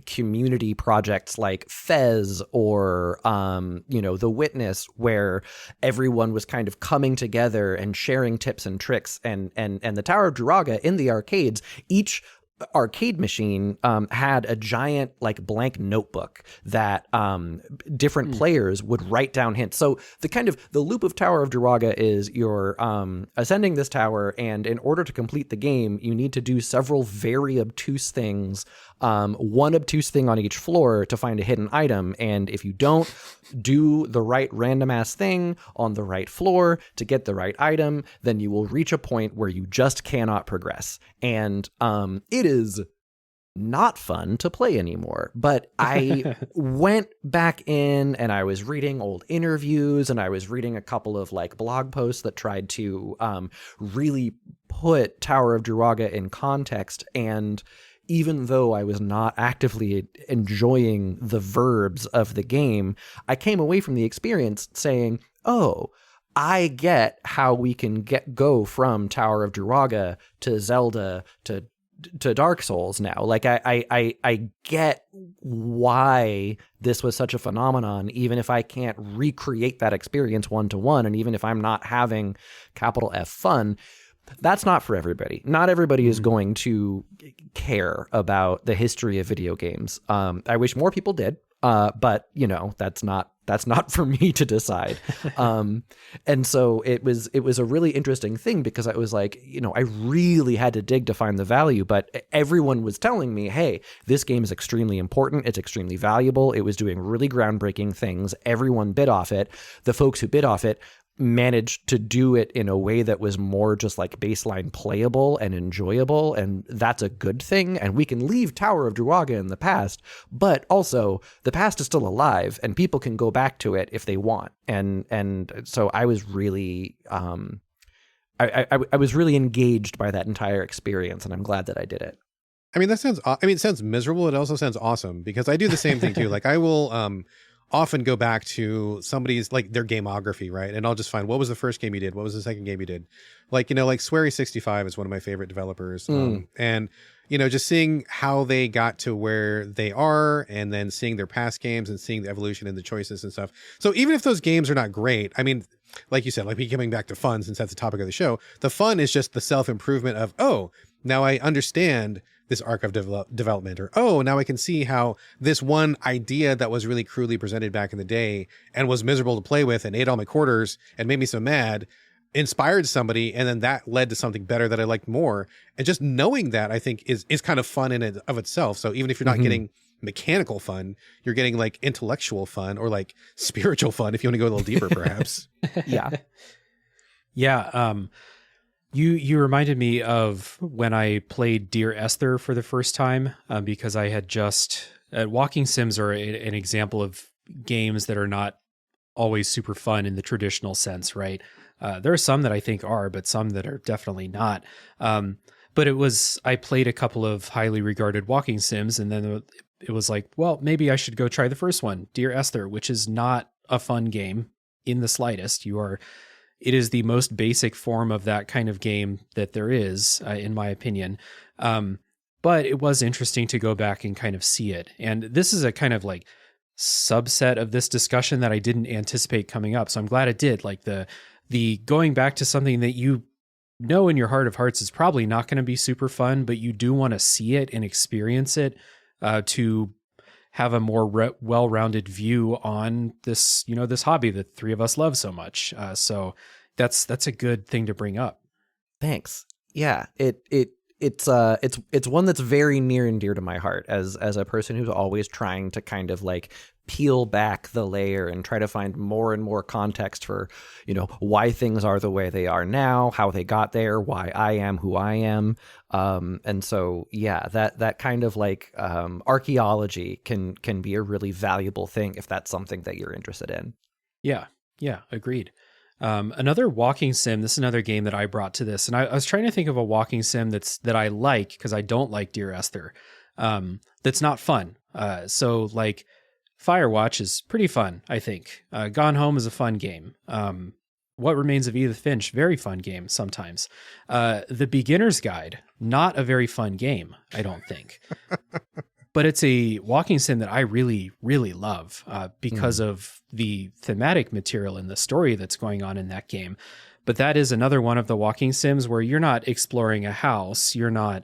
community projects like Fez or you know, The Witness, where everyone was kind of coming together and sharing tips and tricks, and the Tower of Druaga in the arcades, each arcade machine had a giant like blank notebook that different players would write down hints. So the loop of Tower of Druaga is you're ascending this tower, and in order to complete the game, you need to do several very obtuse things, one obtuse thing on each floor to find a hidden item. And if you don't do the right random ass thing on the right floor to get the right item, then you will reach a point where you just cannot progress. And it is not fun to play anymore. But I went back in and I was reading old interviews, and I was reading a couple of like blog posts that tried to really put Tower of Druaga in context. And even though I was not actively enjoying the verbs of the game, I came away from the experience saying, oh, I get how we can go from Tower of Druaga to Zelda to Dark Souls now. Like I get why this was such a phenomenon, even if I can't recreate that experience one-to-one, and even if I'm not having capital F fun. That's not for everybody. Not everybody is going to care about the history of video games. I wish more people did, but you know, that's not for me to decide. And so it was a really interesting thing, because I was like, you know, I really had to dig to find the value, but everyone was telling me, hey, this game is extremely important. It's extremely valuable. It was doing really groundbreaking things. Everyone bid off it. The folks who bid off it managed to do it in a way that was more just like baseline playable and enjoyable, and that's a good thing. And we can leave Tower of Druaga in the past, but also the past is still alive and people can go back to it if they want. And so I was really I was really engaged by that entire experience, and I'm glad that I did it.
I mean, it sounds miserable. It also sounds awesome, because I do the same thing too. Like I will often go back to somebody's like their gameography, right? And I'll just find, what was the first game you did? What was the second game you did? Like, you know, like Swery65 is one of my favorite developers. And, you know, just seeing how they got to where they are, and then seeing their past games and seeing the evolution and the choices and stuff. So even if those games are not great, I mean, like you said, like we coming back to fun, since that's the topic of the show, the fun is just the self-improvement of, oh, now I understand this arc of development, or, oh, now I can see how this one idea that was really crudely presented back in the day and was miserable to play with and ate all my quarters and made me so mad, inspired somebody, and then that led to something better that I liked more. And just knowing that, I think is kind of fun in and of itself. So even if you're not getting mechanical fun, you're getting like intellectual fun, or like spiritual fun, if you want to go a little deeper, perhaps.
Yeah.
You reminded me of when I played Dear Esther for the first time, because I had just walking sims are an example of games that are not always super fun in the traditional sense, right? There are some that I think are, but some that are definitely not. But I played a couple of highly regarded walking sims, and then it was like, well, maybe I should go try the first one, Dear Esther, which is not a fun game in the slightest. It is the most basic form of that kind of game that there is, in my opinion. But it was interesting to go back and kind of see it. And this is a kind of like subset of this discussion that I didn't anticipate coming up. So I'm glad it did. Like the going back to something that you know in your heart of hearts is probably not going to be super fun, but you do want to see it and experience it to have a more well-rounded view on this, you know, this hobby that three of us love so much. So that's a good thing to bring up.
Thanks. Yeah, it's one that's very near and dear to my heart as a person who's always trying to kind of like peel back the layer and try to find more and more context for, you know, why things are the way they are now, how they got there, why I am who I am. And so, yeah, that kind of like archaeology can be a really valuable thing if that's something that you're interested in.
Yeah. Yeah, agreed. Another walking sim, this is another game that I brought to this, and I was trying to think of a walking sim that I like, because I don't like Dear Esther, that's not fun. So like Firewatch is pretty fun, I think. Gone Home is a fun game. What Remains of Edith Finch, very fun game sometimes. The Beginner's Guide, not a very fun game, I don't think. But it's a walking sim that I really, really love because of the thematic material and the story that's going on in that game. But that is another one of the walking sims where you're not exploring a house. You're not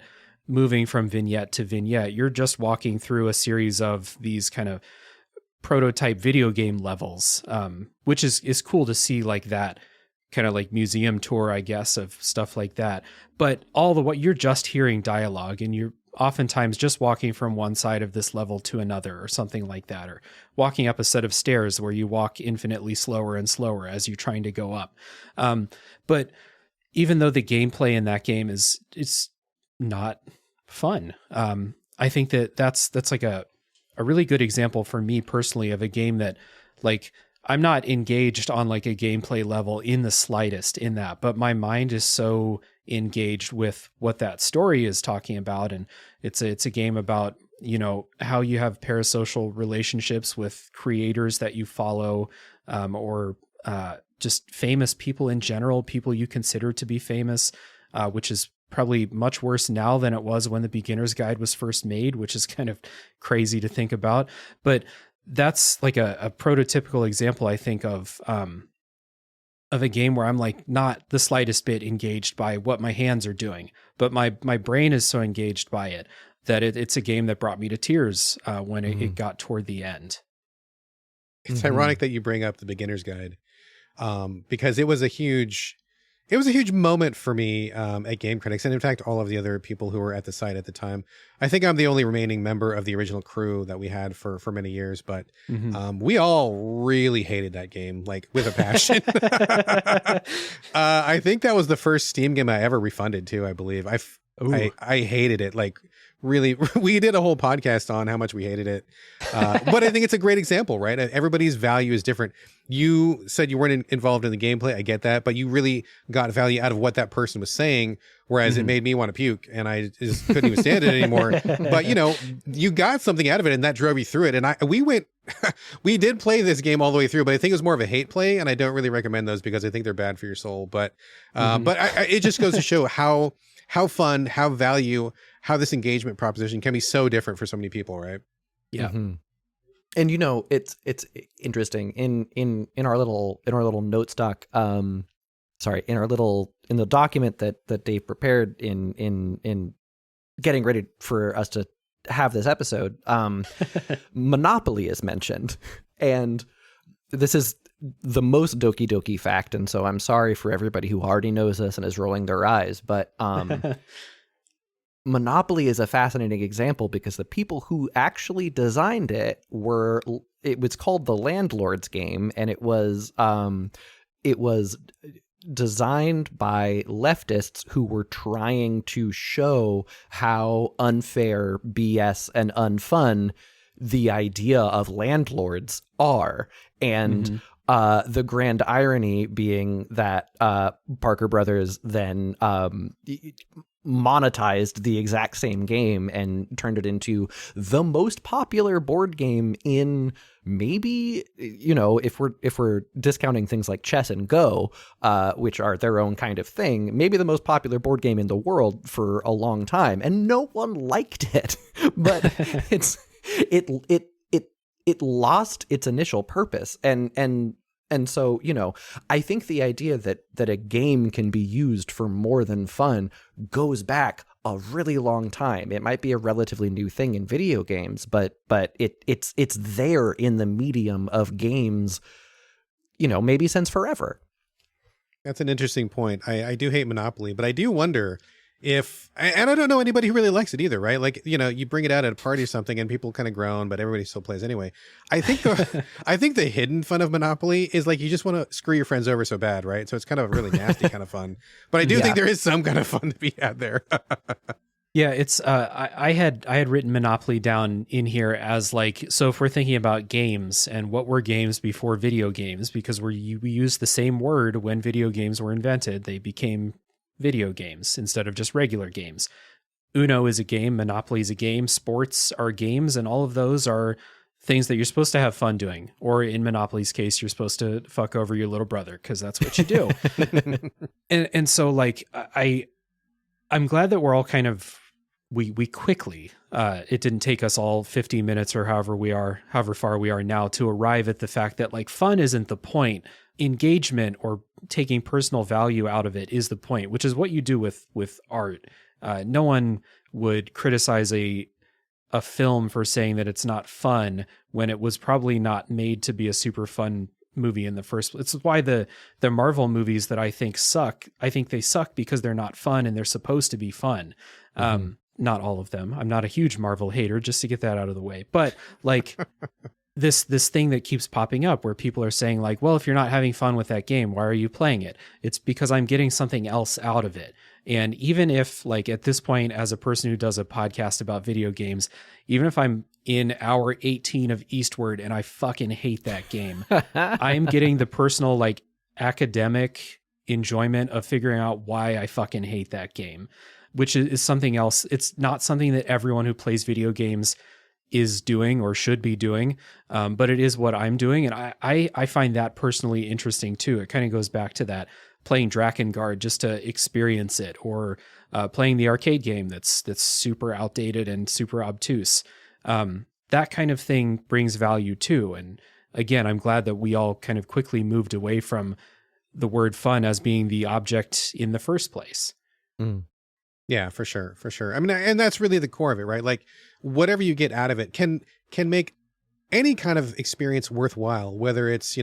moving from vignette to vignette. You're just walking through a series of these kind of prototype video game levels, which is cool to see, like that kind of like museum tour, I guess, of stuff like that. But what you're just hearing dialogue, and you're oftentimes just walking from one side of this level to another or something like that, or walking up a set of stairs where you walk infinitely slower and slower as you're trying to go up. But even though the gameplay in that game it's not fun, I think that's like a really good example for me personally of a game that, like, I'm not engaged on like a gameplay level in the slightest in that, but my mind is so engaged with what that story is talking about. And it's a game about, how you have parasocial relationships with creators that you follow, or just famous people in general, people you consider to be famous, which is probably much worse now than it was when the Beginner's Guide was first made, which is kind of crazy to think about. But that's like a prototypical example, I think, of a game where I'm like not the slightest bit engaged by what my hands are doing, but my brain is so engaged by it that it's a game that brought me to tears when it got toward the end.
It's ironic that you bring up the Beginner's Guide, because it was a huge moment for me at Game Critics, and in fact, all of the other people who were at the site at the time. I think I'm the only remaining member of the original crew that we had for many years, but we all really hated that game, like with a passion. I think that was the first Steam game I ever refunded too, I believe. I hated it, like really. We did a whole podcast on how much we hated it, but I think it's a great example, right? Everybody's value is different. You said you weren't involved in the gameplay, I get that, but you really got value out of what that person was saying, whereas it made me want to puke, and I just couldn't even stand it anymore. But you got something out of it, and that drove you through it. And we did play this game all the way through, but I think it was more of a hate play, and I don't really recommend those because I think they're bad for your soul. But it just goes to show how fun, how this engagement proposition can be so different for so many people, right?
Yeah.
And it's interesting in our little note stock, in the document that Dave prepared in getting ready for us to have this episode, Monopoly is mentioned, and this is the most Doki Doki fact, and so I'm sorry for everybody who already knows this and is rolling their eyes, but Monopoly is a fascinating example because the people who actually designed it was called the Landlord's Game, and it was designed by leftists who were trying to show how unfair, BS, and unfun the idea of landlords are. And the grand irony being that Parker Brothers then monetized the exact same game and turned it into the most popular board game in maybe, if we're discounting things like chess and Go, which are their own kind of thing, maybe the most popular board game in the world for a long time, and no one liked it. But it lost its initial purpose, and so, I think the idea that a game can be used for more than fun goes back a really long time. It might be a relatively new thing in video games, but it's there in the medium of games, maybe since forever.
That's an interesting point. I do hate Monopoly, but I do wonder and I don't know anybody who really likes it either, right? Like, you bring it out at a party or something and people kind of groan, but everybody still plays anyway. I think the hidden fun of Monopoly is like, you just want to screw your friends over so bad, right? So it's kind of a really nasty kind of fun, but I do think there is some kind of fun to be had there.
Yeah, it's I had written Monopoly down in here as like, so if we're thinking about games and what were games before video games, because we used the same word when video games were invented, they became video games instead of just regular games. Uno is a game, Monopoly is a game, sports are games, and all of those are things that you're supposed to have fun doing. Or in Monopoly's case, you're supposed to fuck over your little brother because that's what you do. and so like I'm glad that we're all kind of we quickly, it didn't take us all 15 minutes or however far we are now to arrive at the fact that like fun isn't the point. Engagement or taking personal value out of it is the point, which is what you do with art. No one would criticize a film for saying that it's not fun when it was probably not made to be a super fun movie in the first place. It's why the Marvel movies that I think they suck because they're not fun and they're supposed to be fun. Not all of them. I'm not a huge Marvel hater, just to get that out of the way. But like this thing that keeps popping up where people are saying like, well, if you're not having fun with that game, why are you playing it? It's because I'm getting something else out of it. And even if like at this point, as a person who does a podcast about video games, even if I'm in hour 18 of Eastward and I fucking hate that game, I am getting the personal like academic enjoyment of figuring out why I fucking hate that game, which is something else. It's not something that everyone who plays video games is doing or should be doing, but it is what I'm doing. And I find that personally interesting too. It kind of goes back to that playing Drakengard just to experience it, or playing the arcade game that's super outdated and super obtuse. That kind of thing brings value too. And again, I'm glad that we all kind of quickly moved away from the word fun as being the object in the first place.
Yeah, for sure. For sure. I mean, and that's really the core of it, right? Like whatever you get out of it can make any kind of experience worthwhile, whether it's,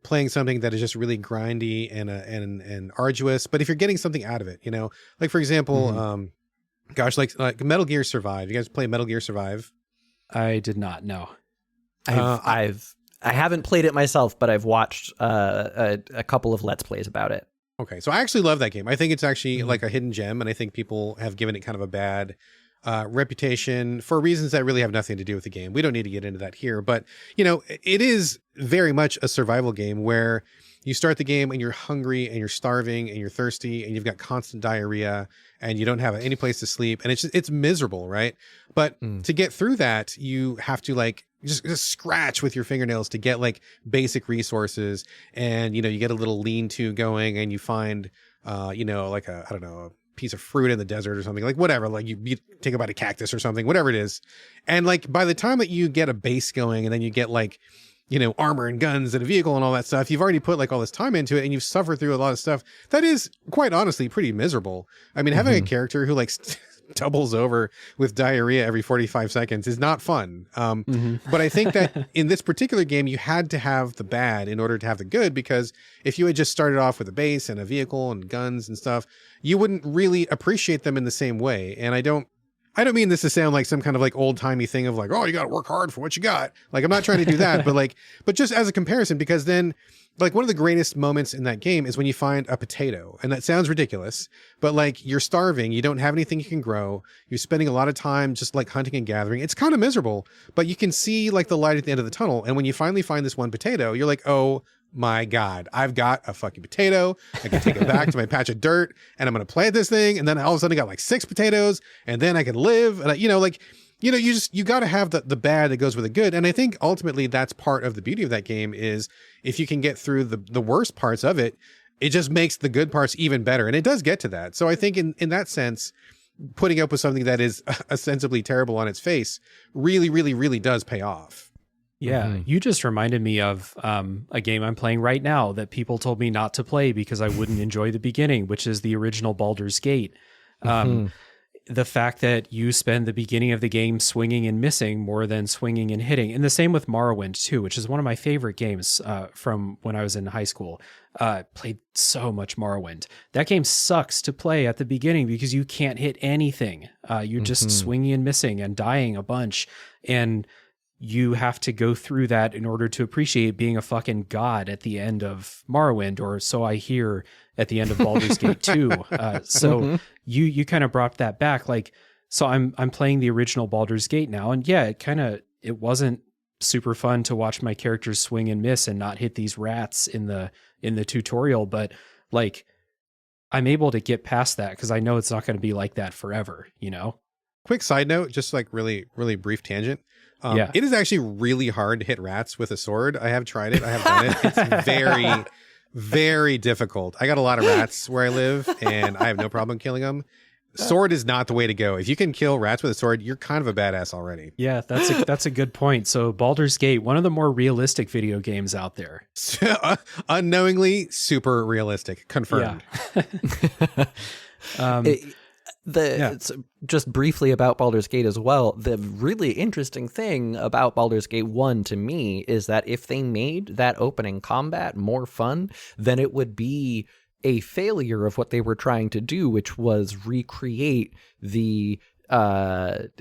playing something that is just really grindy and arduous. But if you're getting something out of it, like for example, like Metal Gear Survive. You guys play Metal Gear Survive?
I did not know.
I haven't played it myself, but I've watched a couple of Let's Plays about it.
Okay, so I actually love that game. I think it's actually like a hidden gem, and I think people have given it kind of a bad reputation for reasons that really have nothing to do with the game. We don't need to get into that here, but it is very much a survival game where you start the game and you're hungry and you're starving and you're thirsty and you've got constant diarrhea and you don't have any place to sleep, and it's miserable, right? But to get through that, you have to like just scratch with your fingernails to get like basic resources, and you get a little lean-to going, and you find like a piece of fruit in the desert or something, like whatever, like you take a bite of cactus or something, whatever it is. And like by the time that you get a base going and then you get like armor and guns and a vehicle and all that stuff, you've already put like all this time into it and you've suffered through a lot of stuff that is quite honestly pretty miserable. I mean, having a character who like doubles over with diarrhea every 45 seconds is not fun. But I think that in this particular game, you had to have the bad in order to have the good, because if you had just started off with a base and a vehicle and guns and stuff, you wouldn't really appreciate them in the same way. And I don't mean this to sound like some kind of like old timey thing of like, oh, you got to work hard for what you got. Like, I'm not trying to do that, but just as a comparison, because then like one of the greatest moments in that game is when you find a potato, and that sounds ridiculous, but like you're starving, you don't have anything you can grow. You're spending a lot of time just like hunting and gathering. It's kind of miserable, but you can see like the light at the end of the tunnel. And when you finally find this one potato, you're like, oh my God, I've got a fucking potato. I can take it back to my patch of dirt and I'm going to plant this thing. And then all of a sudden I got like 6 potatoes, and then I can live. And you got to have the bad that goes with the good. And I think ultimately that's part of the beauty of that game, is if you can get through the worst parts of it, it just makes the good parts even better. And it does get to that. So I think in that sense, putting up with something that is ostensibly terrible on its face really, really, really does pay off.
Yeah, you just reminded me of a game I'm playing right now that people told me not to play because I wouldn't enjoy the beginning, which is the original Baldur's Gate. The fact that you spend the beginning of the game swinging and missing more than swinging and hitting. And the same with Morrowind too, which is one of my favorite games from when I was in high school. Played so much Morrowind. That game sucks to play at the beginning because you can't hit anything. You're just swinging and missing and dying a bunch. And you have to go through that in order to appreciate being a fucking god at the end of Morrowind, or so I hear at the end of Baldur's Gate 2. So you kind of brought that back. Like, so I'm playing the original Baldur's Gate now, and yeah, it wasn't super fun to watch my characters swing and miss and not hit these rats in the tutorial, but like I'm able to get past that because I know it's not going to be like that forever, you know?
Quick side note, just like really, really brief tangent. It is actually really hard to hit rats with a sword. I have tried it. I have done it. It's very, very difficult. I got a lot of rats where I live, and I have no problem killing them. Sword is not the way to go. If you can kill rats with a sword, you're kind of a badass already.
Yeah, that's a good point. So Baldur's Gate, one of the more realistic video games out there.
Unknowingly, super realistic. Confirmed.
Yeah. Just briefly about Baldur's Gate as well, the really interesting thing about Baldur's Gate 1 to me is that if they made that opening combat more fun, then it would be a failure of what they were trying to do, which was recreate the AD&D,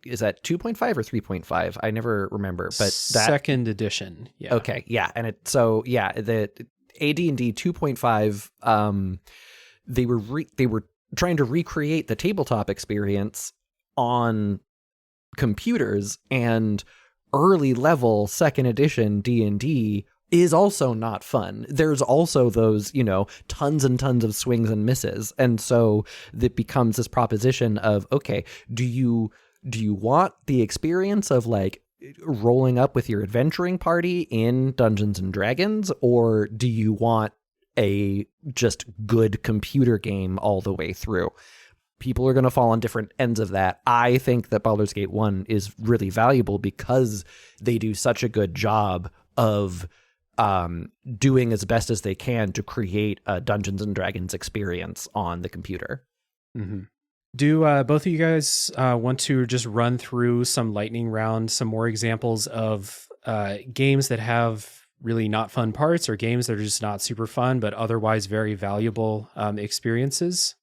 is that 2.5 or 3.5? I never remember, but that
second edition. Yeah.
Okay. Yeah. And the AD&D 2.5, they were trying to recreate the tabletop experience on computers, and early level second edition D&D is also not fun. There's also those, tons and tons of swings and misses. And so it becomes this proposition of, okay, do you want the experience of like rolling up with your adventuring party in Dungeons and Dragons, or do you want a just good computer game all the way through? People are going to fall on different ends of that. I think that Baldur's Gate 1 is really valuable because they do such a good job of doing as best as they can to create a Dungeons and Dragons experience on the computer.
Mm-hmm. Do both of you guys want to just run through some lightning round, some more examples of games that have really not fun parts, or games that are just not super fun but otherwise very valuable experiences?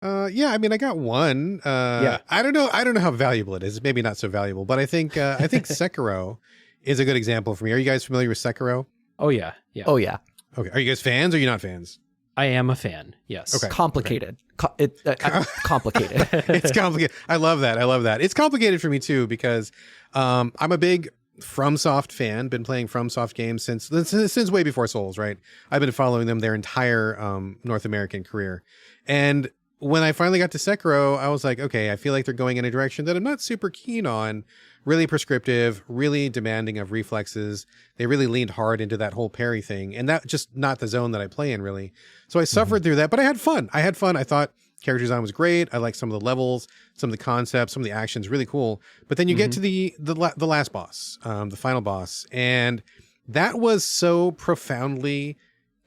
Yeah, I mean, I got one. I don't know how valuable it is. Maybe not so valuable, but I think Sekiro is a good example for me. Are you guys familiar with Sekiro?
Oh yeah.
Oh yeah.
Okay. Are you guys fans or are you not fans?
I am a fan. Yes.
Okay.
Complicated. Complicated.
It's complicated. I love that. It's complicated for me too because I'm a big FromSoft fan. Been playing FromSoft games since way before Souls. Right. I've been following them their entire North American career, and when I finally got to Sekiro, I was like, okay, I feel like they're going in a direction that I'm not super keen on. Really prescriptive, really demanding of reflexes. They really leaned hard into that whole parry thing, and that just not the zone that I play in really. So I suffered through that, but I had fun. I thought character design was great. I liked some of the levels, some of the concepts, some of the actions, really cool. But then you get to the last boss, the final boss, and that was so profoundly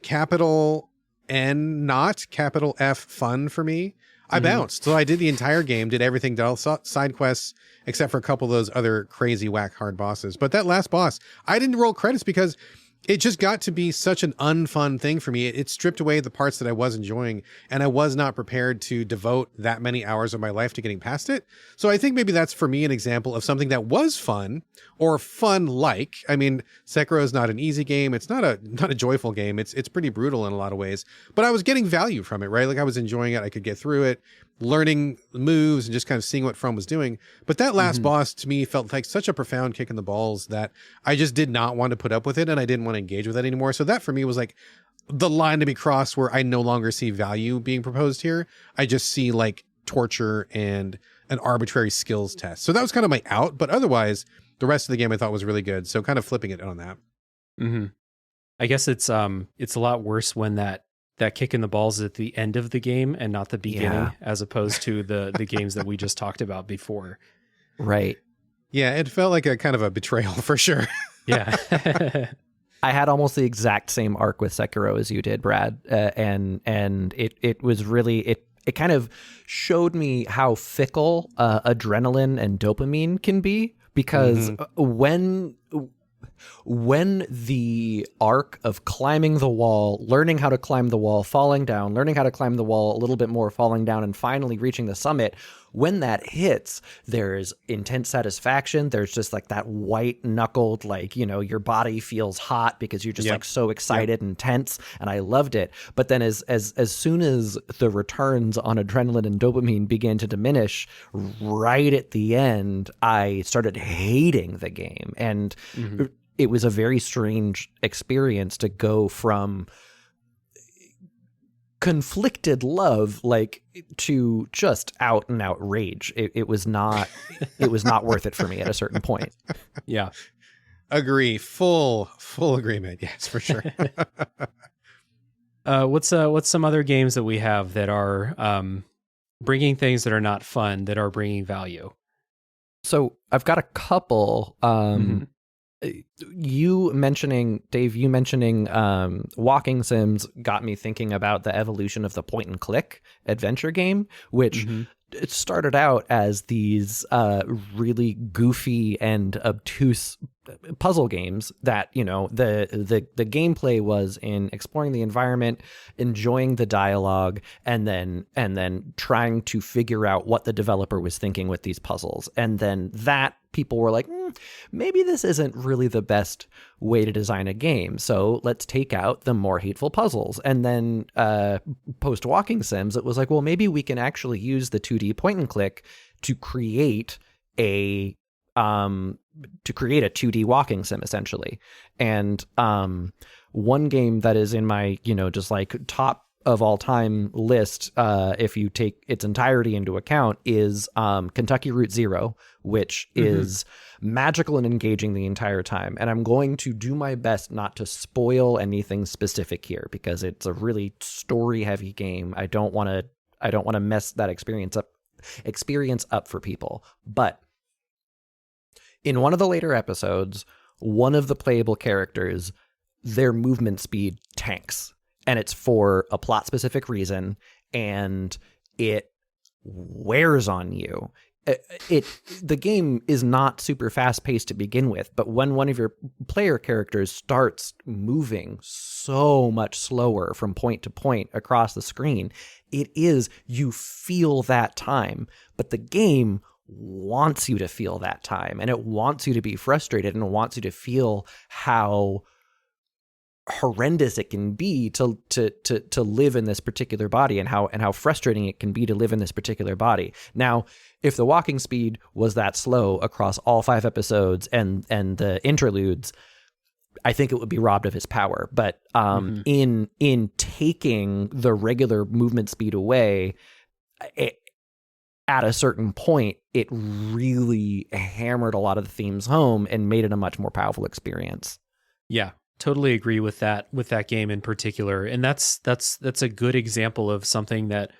capital N, not capital F fun for me. I bounced. So I did the entire game, did everything, did all side quests, except for a couple of those other crazy whack hard bosses. But that last boss, I didn't roll credits because it just got to be such an unfun thing for me. It stripped away the parts that I was enjoying, and I was not prepared to devote that many hours of my life to getting past it. So I think maybe that's for me an example of something that was fun, or fun-like. I mean, Sekiro is not an easy game. It's not a joyful game. It's pretty brutal in a lot of ways, but I was getting value from it, right? Like I was enjoying it. I could get through it, learning moves and just kind of seeing what From was doing. But that last boss to me felt like such a profound kick in the balls that I just did not want to put up with it, and I didn't want to engage with it anymore. So that for me was like the line to be crossed where I no longer see value being proposed here. I just see like torture and an arbitrary skills test. So that was kind of my out, but otherwise the rest of the game I thought was really good. So kind of flipping it on that.
Mm-hmm. I guess it's a lot worse when that kick in the balls is at the end of the game and not the beginning, as opposed to the games that we just talked about before.
Right.
Yeah, it felt like a kind of a betrayal for sure.
Yeah.
I had almost the exact same arc with Sekiro as you did, Brad, and it was really it kind of showed me how fickle adrenaline and dopamine can be, because when When the arc of climbing the wall, learning how to climb the wall, falling down, learning how to climb the wall a little bit more, falling down, and finally reaching the summit, when that hits, there's intense satisfaction. There's just like that white knuckled, like, you know, your body feels hot because you're just like so excited and tense. And I loved it. But then as soon as the returns on adrenaline and dopamine began to diminish, right at the end, I started hating the game. And it was a very strange experience to go from conflicted love like to just out and out rage. It was not worth it for me at a certain point.
Yeah.
Agree. Full agreement. Yes, for sure.
What's some other games that we have that are bringing things that are not fun, that are bringing value?
So I've got a couple. Dave, you mentioning walking sims got me thinking about the evolution of the point and click adventure game, which it started out as these really goofy and obtuse puzzle games that, you know, the gameplay was in exploring the environment, enjoying the dialogue, and then trying to figure out what the developer was thinking with these puzzles. And then that people were like, maybe this isn't really the best way to design a game, so let's take out the more hateful puzzles. And then post walking sims, it was like, well, maybe we can actually use the 2D point and click to create a 2D walking sim, essentially. And one game that is in my, you know, just like top of all time list, if you take its entirety into account, is Kentucky Route Zero, which is magical and engaging the entire time. And I'm going to do my best not to spoil anything specific here because it's a really story heavy game. I don't want to mess that experience up for people. But in one of the later episodes, one of the playable characters, their movement speed tanks. And it's for a plot specific reason, and it wears on you. The game is not super fast paced to begin with, but when one of your player characters starts moving so much slower from point to point across the screen, you feel that time, but the game wants you to feel that time, and it wants you to be frustrated, and it wants you to feel how horrendous it can be to live in this particular body, and how frustrating it can be to live in this particular body. Now, if the walking speed was that slow across all 5 episodes and the interludes, I think it would be robbed of its power. But in taking the regular movement speed away, at a certain point, it really hammered a lot of the themes home and made it a much more powerful experience.
Yeah. Totally agree with that game in particular. And that's a good example of something that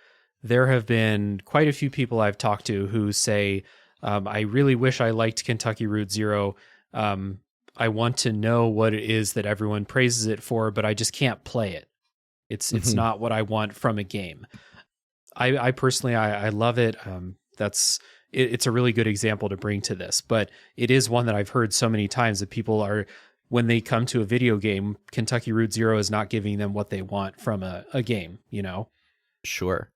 there have been quite a few people I've talked to who say, I really wish I liked Kentucky Route Zero. I want to know what it is that everyone praises it for, but I just can't play it. It's not what I want from a game. I personally, I love it. It's a really good example to bring to this, but it is one that I've heard so many times that people are, when they come to a video game, Kentucky Route Zero is not giving them what they want from a game, you know?
Sure.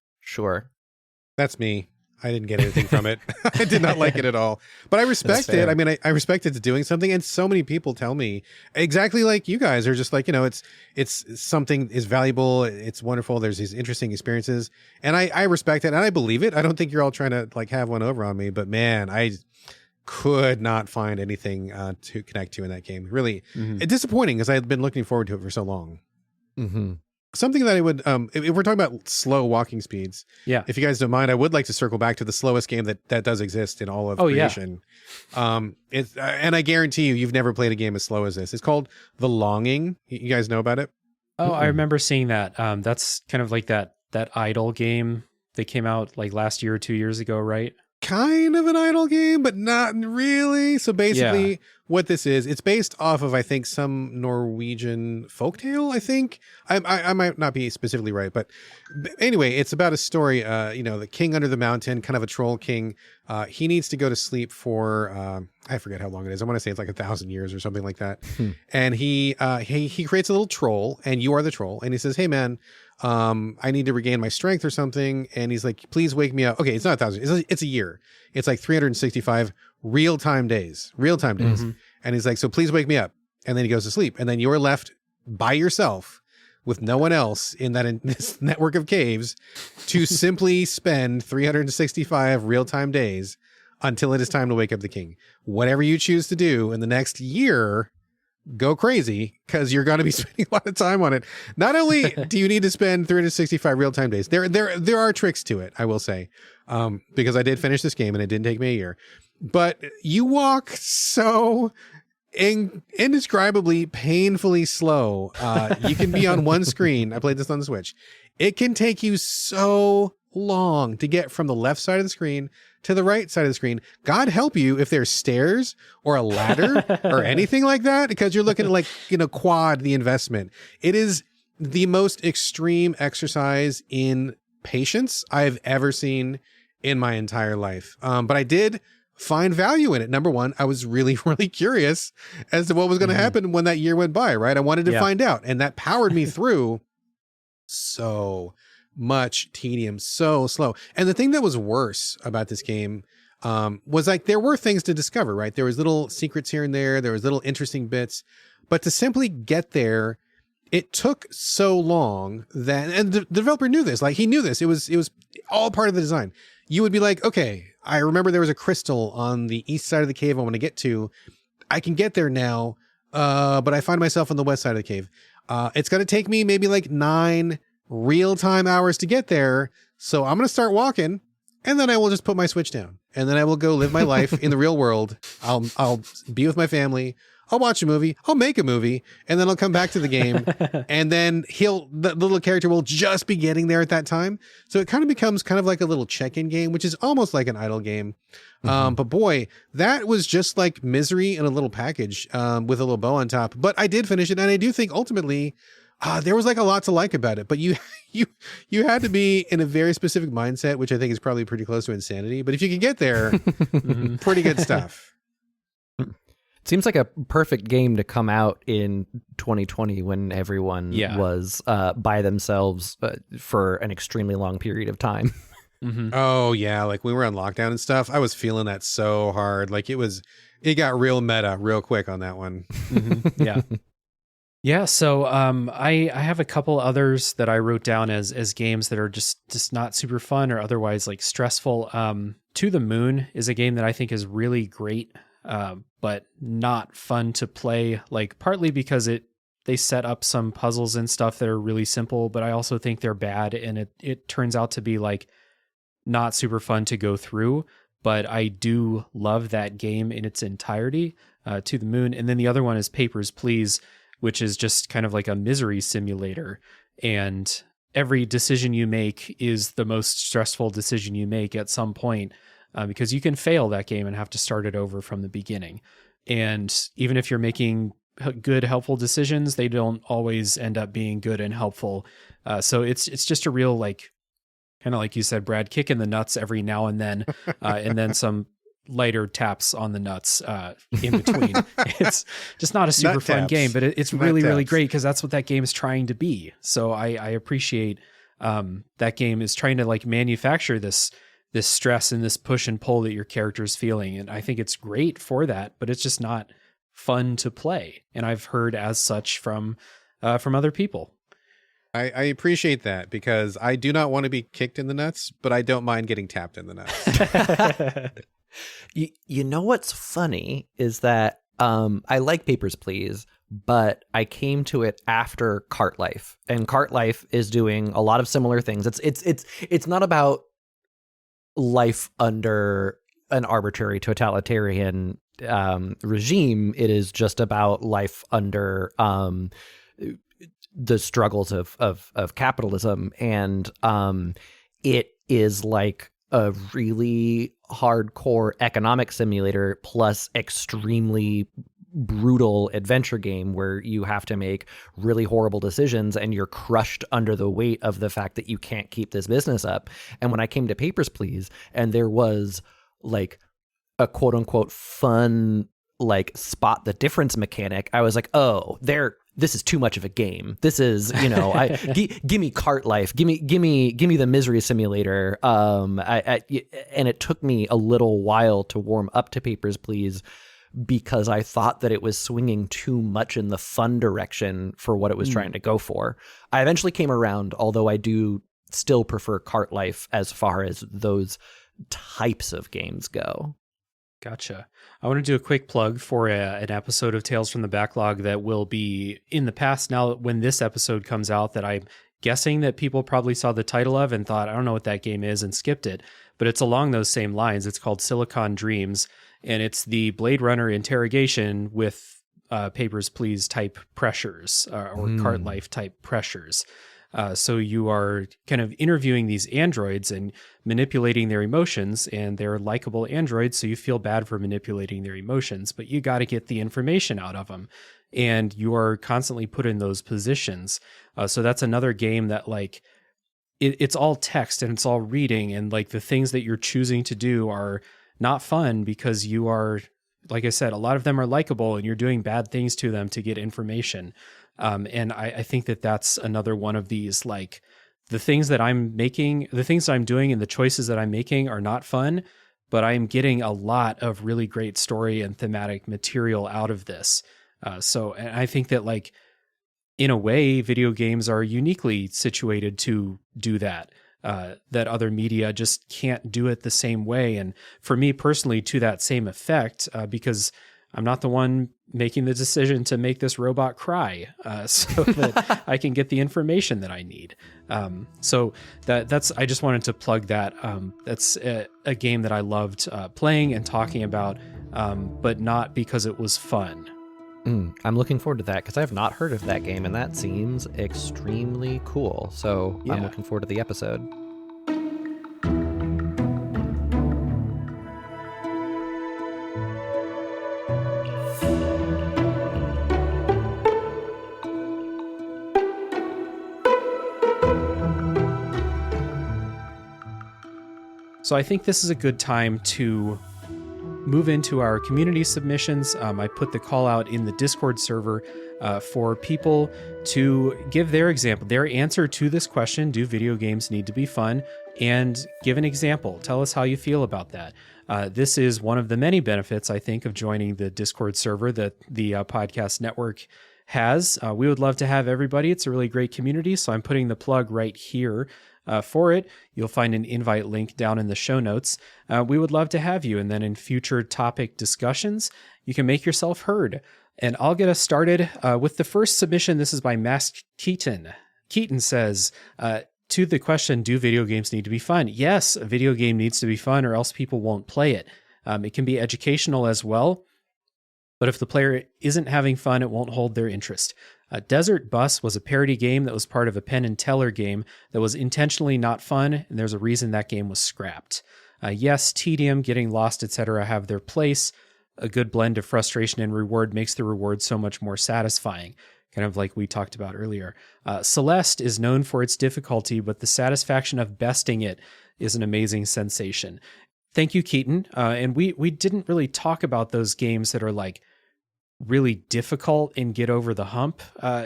That's me. I didn't get anything from it. I did not like it at all. But I respect it. I mean, I respect it's doing something. And so many people tell me exactly like you guys are just like, you know, it's something is valuable. It's wonderful. There's these interesting experiences. And I respect it. And I believe it. I don't think you're all trying to like have one over on me. But man, I could not find anything to connect to in that game. Really disappointing because I had been looking forward to it for so long. Something that I would, if we're talking about slow walking speeds, if you guys don't mind, I would like to circle back to the slowest game that does exist in all of creation. And I guarantee you've never played a game as slow as this. It's called The Longing. You guys know about it?
Oh, I remember seeing that. That's kind of like that idle game that came out like last year or 2 years ago, right?
kind of an idle game, but not really. So basically what this is, it's based off of, I think, some Norwegian folktale, I think. I might not be specifically right, but anyway, it's about a story, the king under the mountain, kind of a troll king. He needs to go to sleep for, I forget how long it is. I want to say it's like 1,000 years or something like that. And he creates a little troll, and you are the troll. And he says, hey man, I need to regain my strength or something. And he's like, please wake me up. Okay, it's not 1,000. It's a year. It's like 365 real-time days. And he's like, so please wake me up. And then he goes to sleep. And then you're left by yourself with no one else in this network of caves to simply spend 365 real-time days until it is time to wake up the king. Whatever you choose to do in the next year, go crazy, because you're going to be spending a lot of time on it. Not only do you need to spend 365 real-time days, there are tricks to it, I will say, because I did finish this game and it didn't take me a year. But you walk so indescribably painfully slow. You can be on one screen. I played this on the Switch. It can take you so long to get from the left side of the screen to the right side of the screen. God help you if there's stairs or a ladder or anything like that, because you're looking at quad the investment. It is the most extreme exercise in patience I've ever seen in my entire life. But I did find value in it. Number one, I was really, really curious as to what was going to happen when that year went by, right? I wanted to find out, and that powered me through so much tedium, so slow. And the thing that was worse about this game was like there were things to discover, right? There was little secrets here and there was little interesting bits, but to simply get there, it took so long that, and the developer knew this, like he knew this, it was all part of the design. You would be like, okay, I remember there was a crystal on the east side of the cave I want to get to. I can get there now, but I find myself on the west side of the cave. It's going to take me maybe like 9 real-time hours to get there. So I'm going to start walking, and then I will just put my Switch down, and then I will go live my life in the real world. I'll be with my family. I'll watch a movie. I'll make a movie, and then I'll come back to the game, and then the little character will just be getting there at that time. So it kind of becomes kind of like a little check-in game, which is almost like an idle game. But boy, that was just like misery in a little package with a little bow on top. But I did finish it, and I do think ultimately there was like a lot to like about it. But you had to be in a very specific mindset, which I think is probably pretty close to insanity. But if you can get there, pretty good stuff.
Seems like a perfect game to come out in 2020 when everyone was by themselves for an extremely long period of time.
Oh yeah, like we were on lockdown and stuff. I was feeling that so hard. Like it got real meta real quick on that one.
Yeah. So I have a couple others that I wrote down as games that are just not super fun or otherwise like stressful. To the Moon is a game that I think is really great. But not fun to play, like partly because they set up some puzzles and stuff that are really simple, but I also think they're bad, and it turns out to be like not super fun to go through. But I do love that game in its entirety, To the Moon. And then the other one is Papers, Please, which is just kind of like a misery simulator, and every decision you make is the most stressful decision you make at some point. Because you can fail that game and have to start it over from the beginning. And even if you're making good, helpful decisions, they don't always end up being good and helpful. So it's just a real, like, kind of like you said, Brad, kick in the nuts every now and then some lighter taps on the nuts in between. It's just not a super fun game, but it's really, really great because that's what that game is trying to be. So I appreciate that game is trying to like manufacture this stress and this push and pull that your character's feeling. And I think it's great for that, but it's just not fun to play. And I've heard as such from other people.
I appreciate that because I do not want to be kicked in the nuts, but I don't mind getting tapped in the nuts.
You know what's funny is that I like Papers, Please, but I came to it after Cart Life, and Cart Life is doing a lot of similar things. It's not about life under an arbitrary totalitarian regime. It is just about life under the struggles of capitalism, and it is like a really hardcore economic simulator plus extremely brutal adventure game where you have to make really horrible decisions and you're crushed under the weight of the fact that you can't keep this business up. And when I came to Papers, Please, and there was like a quote unquote fun, like spot the difference mechanic, I was like, oh, this is too much of a game. This is, give me cart life. Give me the misery simulator. And it took me a little while to warm up to Papers, Please, because I thought that it was swinging too much in the fun direction for what it was trying to go for. I eventually came around, although I do still prefer cart life as far as those types of games go.
Gotcha. I want to do a quick plug for an episode of Tales from the Backlog that will be in the past now when this episode comes out, that I'm guessing that people probably saw the title of and thought, I don't know what that game is, and skipped it. But it's along those same lines. It's called Silicon Dreams, and it's the Blade Runner interrogation with Papers, Please type pressures or cart life type pressures. So you are kind of interviewing these androids and manipulating their emotions, and they're likable androids, so you feel bad for manipulating their emotions, but you got to get the information out of them, and you are constantly put in those positions. So that's another game that like it's all text and it's all reading, and like the things that you're choosing to do are not fun because you are, like I said, a lot of them are likable and you're doing bad things to them to get information. And I think that that's another one of these, like the things that I'm making, the things that I'm doing and the choices that I'm making are not fun, but I'm getting a lot of really great story and thematic material out of this. And I think that like, in a way, video games are uniquely situated to do that. That other media just can't do it the same way. And for me personally, to that same effect, because I'm not the one making the decision to make this robot cry, so that I can get the information that I need. So that's I just wanted to plug that. That's a game that I loved playing and talking about, but not because it was fun.
I'm looking forward to that because I have not heard of that game, and that seems extremely cool. So yeah. I'm looking forward to the episode.
So I think this is a good time to move into our community submissions. I put the call out in the Discord server for people to give their example, their answer to this question: do video games need to be fun? And give an example. Tell us how you feel about that. This is one of the many benefits, I think, of joining the Discord server that the podcast network has. We would love to have everybody. It's a really great community, so I'm putting the plug right here. For it. You'll find an invite link down in the show notes. We would love to have you. And then in future topic discussions, you can make yourself heard. And I'll get us started with the first submission. This is by Mask Keaton. Keaton says, to the question, do video games need to be fun? Yes, a video game needs to be fun or else people won't play it. It can be educational as well. But if the player isn't having fun, it won't hold their interest. Desert Bus was a parody game that was part of a Penn and Teller game that was intentionally not fun, and there's a reason that game was scrapped. Yes, tedium, getting lost, etc. have their place. A good blend of frustration and reward makes the reward so much more satisfying, kind of like we talked about earlier. Celeste is known for its difficulty, but the satisfaction of besting it is an amazing sensation. Thank you, Keaton. And we didn't really talk about those games that are like really difficult and get over the hump.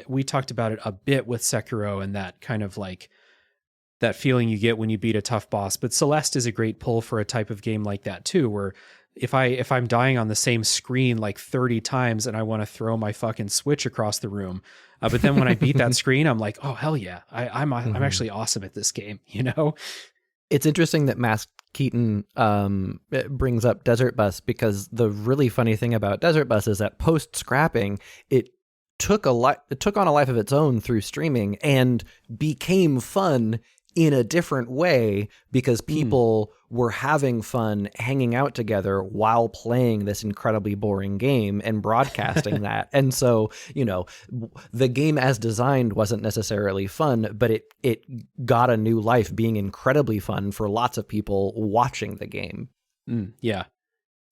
We talked about it a bit with Sekiro and that kind of like that feeling you get when you beat a tough boss. But Celeste is a great pull for a type of game like that too, where if I'm dying on the same screen like 30 times and I want to throw my fucking Switch across the room, but then when I beat that screen, I'm like, oh hell yeah, I'm actually awesome at this game, you know?
It's interesting that Mask Keaton brings up Desert Bus, because the really funny thing about Desert Bus is that post scrapping, it took on a life of its own through streaming and became fun in a different way because people were having fun hanging out together while playing this incredibly boring game and broadcasting that. And so, the game as designed wasn't necessarily fun, but it got a new life being incredibly fun for lots of people watching the game.
Yeah.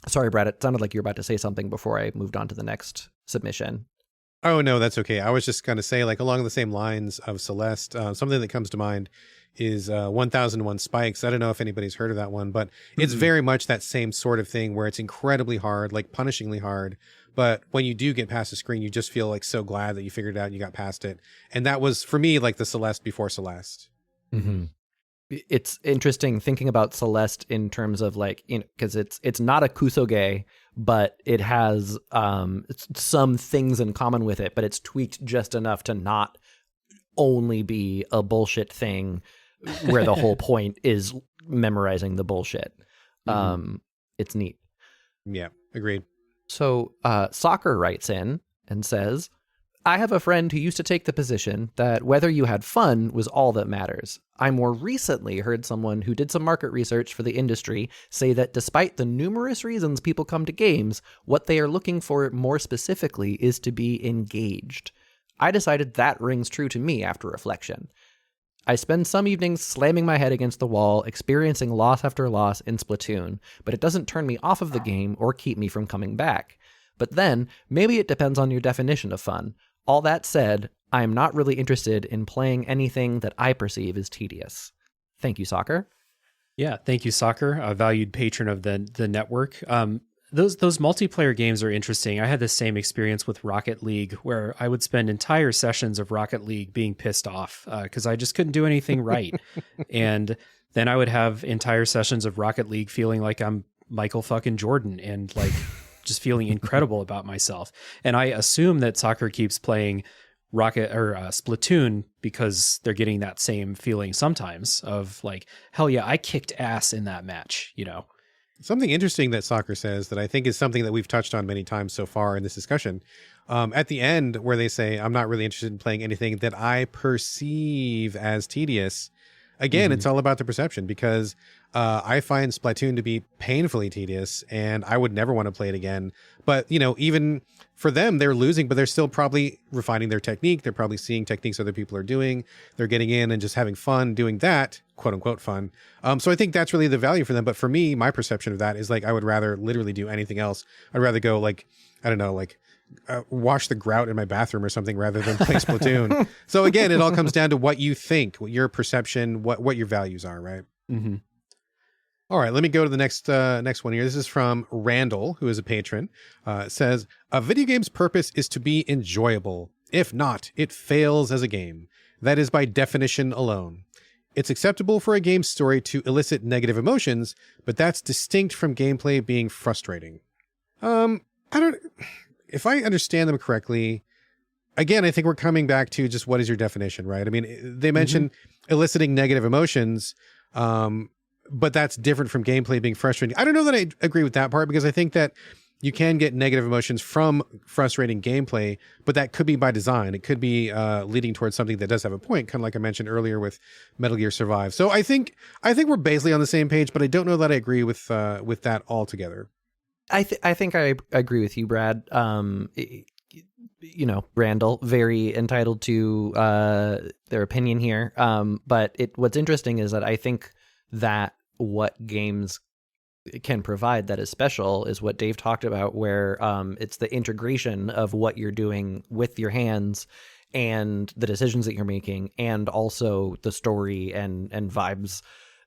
Sorry, Brad, it sounded like you were about to say something before I moved on to the next submission.
Oh, no, that's okay. I was just going to say, like, along the same lines of Celeste, something that comes to mind is 1001 Spikes. I don't know if anybody's heard of that one, but it's very much that same sort of thing where it's incredibly hard, like punishingly hard. But when you do get past the screen, you just feel like so glad that you figured it out and you got past it. And that was, for me, like the Celeste before Celeste.
Mm-hmm. It's interesting thinking about Celeste in terms of like, because it's not a kusoge, but it has some things in common with it, but it's tweaked just enough to not only be a bullshit thing where the whole point is memorizing the bullshit. It's neat.
Yeah, agreed.
So Soccer writes in and says, I have a friend who used to take the position that whether you had fun was all that matters. I more recently heard someone who did some market research for the industry say that despite the numerous reasons people come to games, what they are looking for more specifically is to be engaged. I decided that rings true to me after reflection. I spend some evenings slamming my head against the wall, experiencing loss after loss in Splatoon, but it doesn't turn me off of the game or keep me from coming back. But then, maybe it depends on your definition of fun. All that said, I am not really interested in playing anything that I perceive as tedious. Thank you, Soccer.
Yeah, thank you, Soccer, a valued patron of the network. Those multiplayer games are interesting. I had the same experience with Rocket League, where I would spend entire sessions of Rocket League being pissed off because I just couldn't do anything right. And then I would have entire sessions of Rocket League feeling like I'm Michael fucking Jordan and like just feeling incredible about myself. And I assume that Soccer keeps playing Rocket or Splatoon because they're getting that same feeling sometimes of like, hell yeah, I kicked ass in that match, Something
interesting that Soccer says that I think is something that we've touched on many times so far in this discussion. At the end where they say, I'm not really interested in playing anything that I perceive as tedious. Again, it's all about the perception because I find Splatoon to be painfully tedious and I would never want to play it again. But, even for them, they're losing, but they're still probably refining their technique. They're probably seeing techniques other people are doing. They're getting in and just having fun doing that, quote unquote fun. So I think that's really the value for them. But for me, my perception of that is like I would rather literally do anything else. I'd rather go like, I don't know, like wash the grout in my bathroom or something rather than play Splatoon. So again, it all comes down to what you think, what your perception, what your values are, right?
Mm-hmm.
All right, let me go to the next one here. This is from Randall, who is a patron. It says, a video game's purpose is to be enjoyable. If not, it fails as a game. That is by definition alone. It's acceptable for a game's story to elicit negative emotions, but that's distinct from gameplay being frustrating. If I understand them correctly, again, I think we're coming back to just what is your definition, right? I mean, they mentioned eliciting negative emotions, but that's different from gameplay being frustrating. I don't know that I agree with that part because I think that you can get negative emotions from frustrating gameplay, but that could be by design. It could be leading towards something that does have a point, kind of like I mentioned earlier with Metal Gear Survive. So I think we're basically on the same page, but I don't know that I agree with that altogether.
I think I agree with you, Brad. Randall, very entitled to their opinion here. But what's interesting is that I think that what games can provide that is special is what Dave talked about, where it's the integration of what you're doing with your hands and the decisions that you're making, and also the story and vibes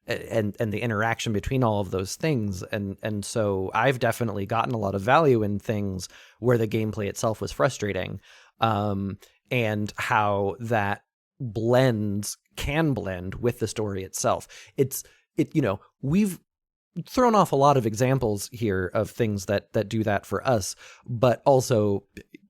and the interaction between all of those things. And so I've definitely gotten a lot of value in things where the gameplay itself was frustrating, and how that can blend with the story itself. We've thrown off a lot of examples here of things that do that for us, but also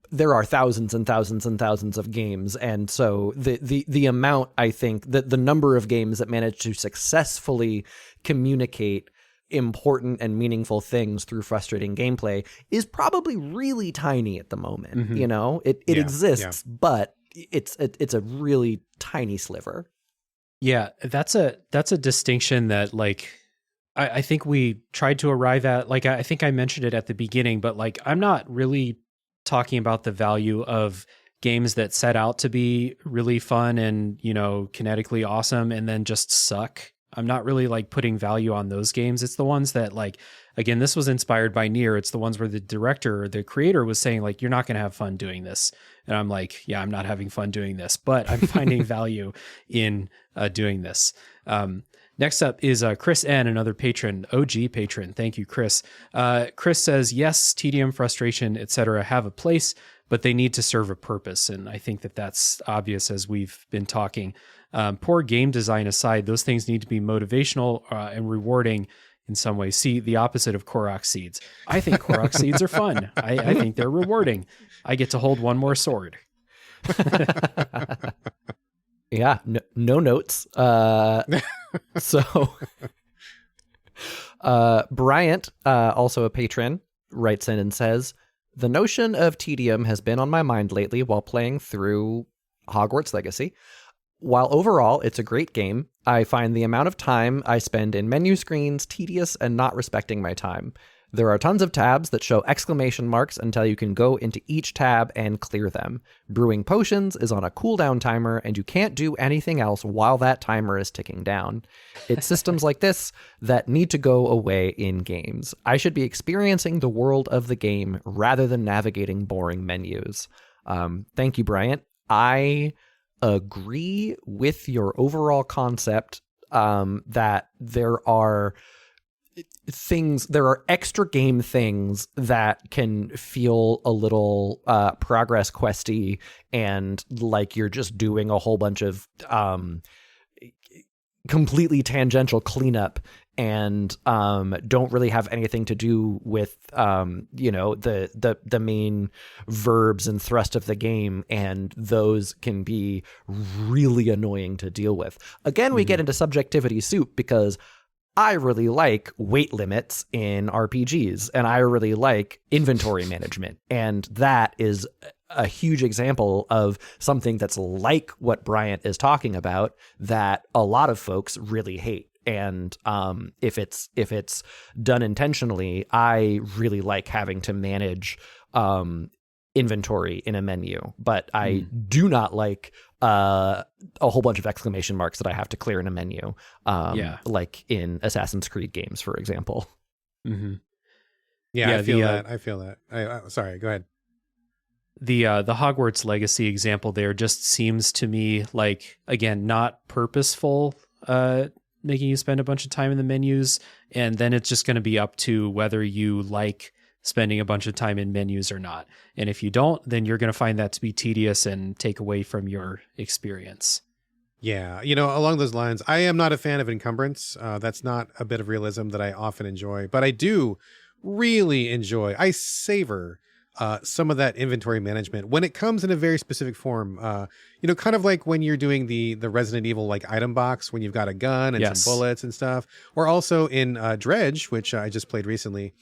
there are thousands and thousands and thousands of games. And so the amount, I think, that the number of games that manage to successfully communicate important and meaningful things through frustrating gameplay is probably really tiny at the moment. It exists, but it's a really tiny sliver.
Yeah, that's a distinction that like I think we tried to arrive at. Like I think I mentioned it at the beginning, but like I'm not really talking about the value of games that set out to be really fun and, you know, kinetically awesome and then just suck. I'm not really like putting value on those games. It's the ones that like, again, this was inspired by Nier. It's the ones where the director or the creator was saying like, you're not going to have fun doing this. And I'm like, yeah, I'm not having fun doing this, but I'm finding value in doing this. Next up is Chris N., another patron, OG patron. Thank you, Chris. Chris says, yes, tedium, frustration, etc. have a place, but they need to serve a purpose. And I think that that's obvious as we've been talking. Poor game design aside, those things need to be motivational and rewarding in some way. See, the opposite of Korok seeds. I think Korok seeds are fun. I think they're rewarding. I get to hold one more sword.
Yeah, no notes. So Bryant, also a patron, writes in and says, the notion of tedium has been on my mind lately while playing through Hogwarts Legacy. While overall it's a great game, I find the amount of time I spend in menu screens tedious and not respecting my time. There are tons of tabs that show exclamation marks until you can go into each tab and clear them. Brewing potions is on a cooldown timer, and you can't do anything else while that timer is ticking down. It's systems like this that need to go away in games. I should be experiencing the world of the game rather than navigating boring menus. Thank you, Bryant. I agree with your overall concept that there are extra game things that can feel a little progress questy and like you're just doing a whole bunch of completely tangential cleanup and don't really have anything to do with the main verbs and thrust of the game, and those can be really annoying to deal with. Again, we get into subjectivity soup because I really like weight limits in RPGs, and I really like inventory management. And that is a huge example of something that's like what Bryant is talking about that a lot of folks really hate. And if it's done intentionally, I really like having to manage inventory in a menu, but I do not like a whole bunch of exclamation marks that I have to clear in a menu, like in Assassin's Creed games, for example.
Mm-hmm.
Yeah, I feel that. Sorry, go ahead.
The Hogwarts Legacy example there just seems to me like, again, not purposeful, making you spend a bunch of time in the menus, and then it's just going to be up to whether you like spending a bunch of time in menus or not. And if you don't, then you're going to find that to be tedious and take away from your experience.
Yeah, along those lines, I am not a fan of encumbrance. That's not a bit of realism that I often enjoy, but I do really enjoy, I savor some of that inventory management when it comes in a very specific form. Kind of like when you're doing the Resident Evil like item box, when you've got a gun and some bullets and stuff, or also in Dredge, which I just played recently,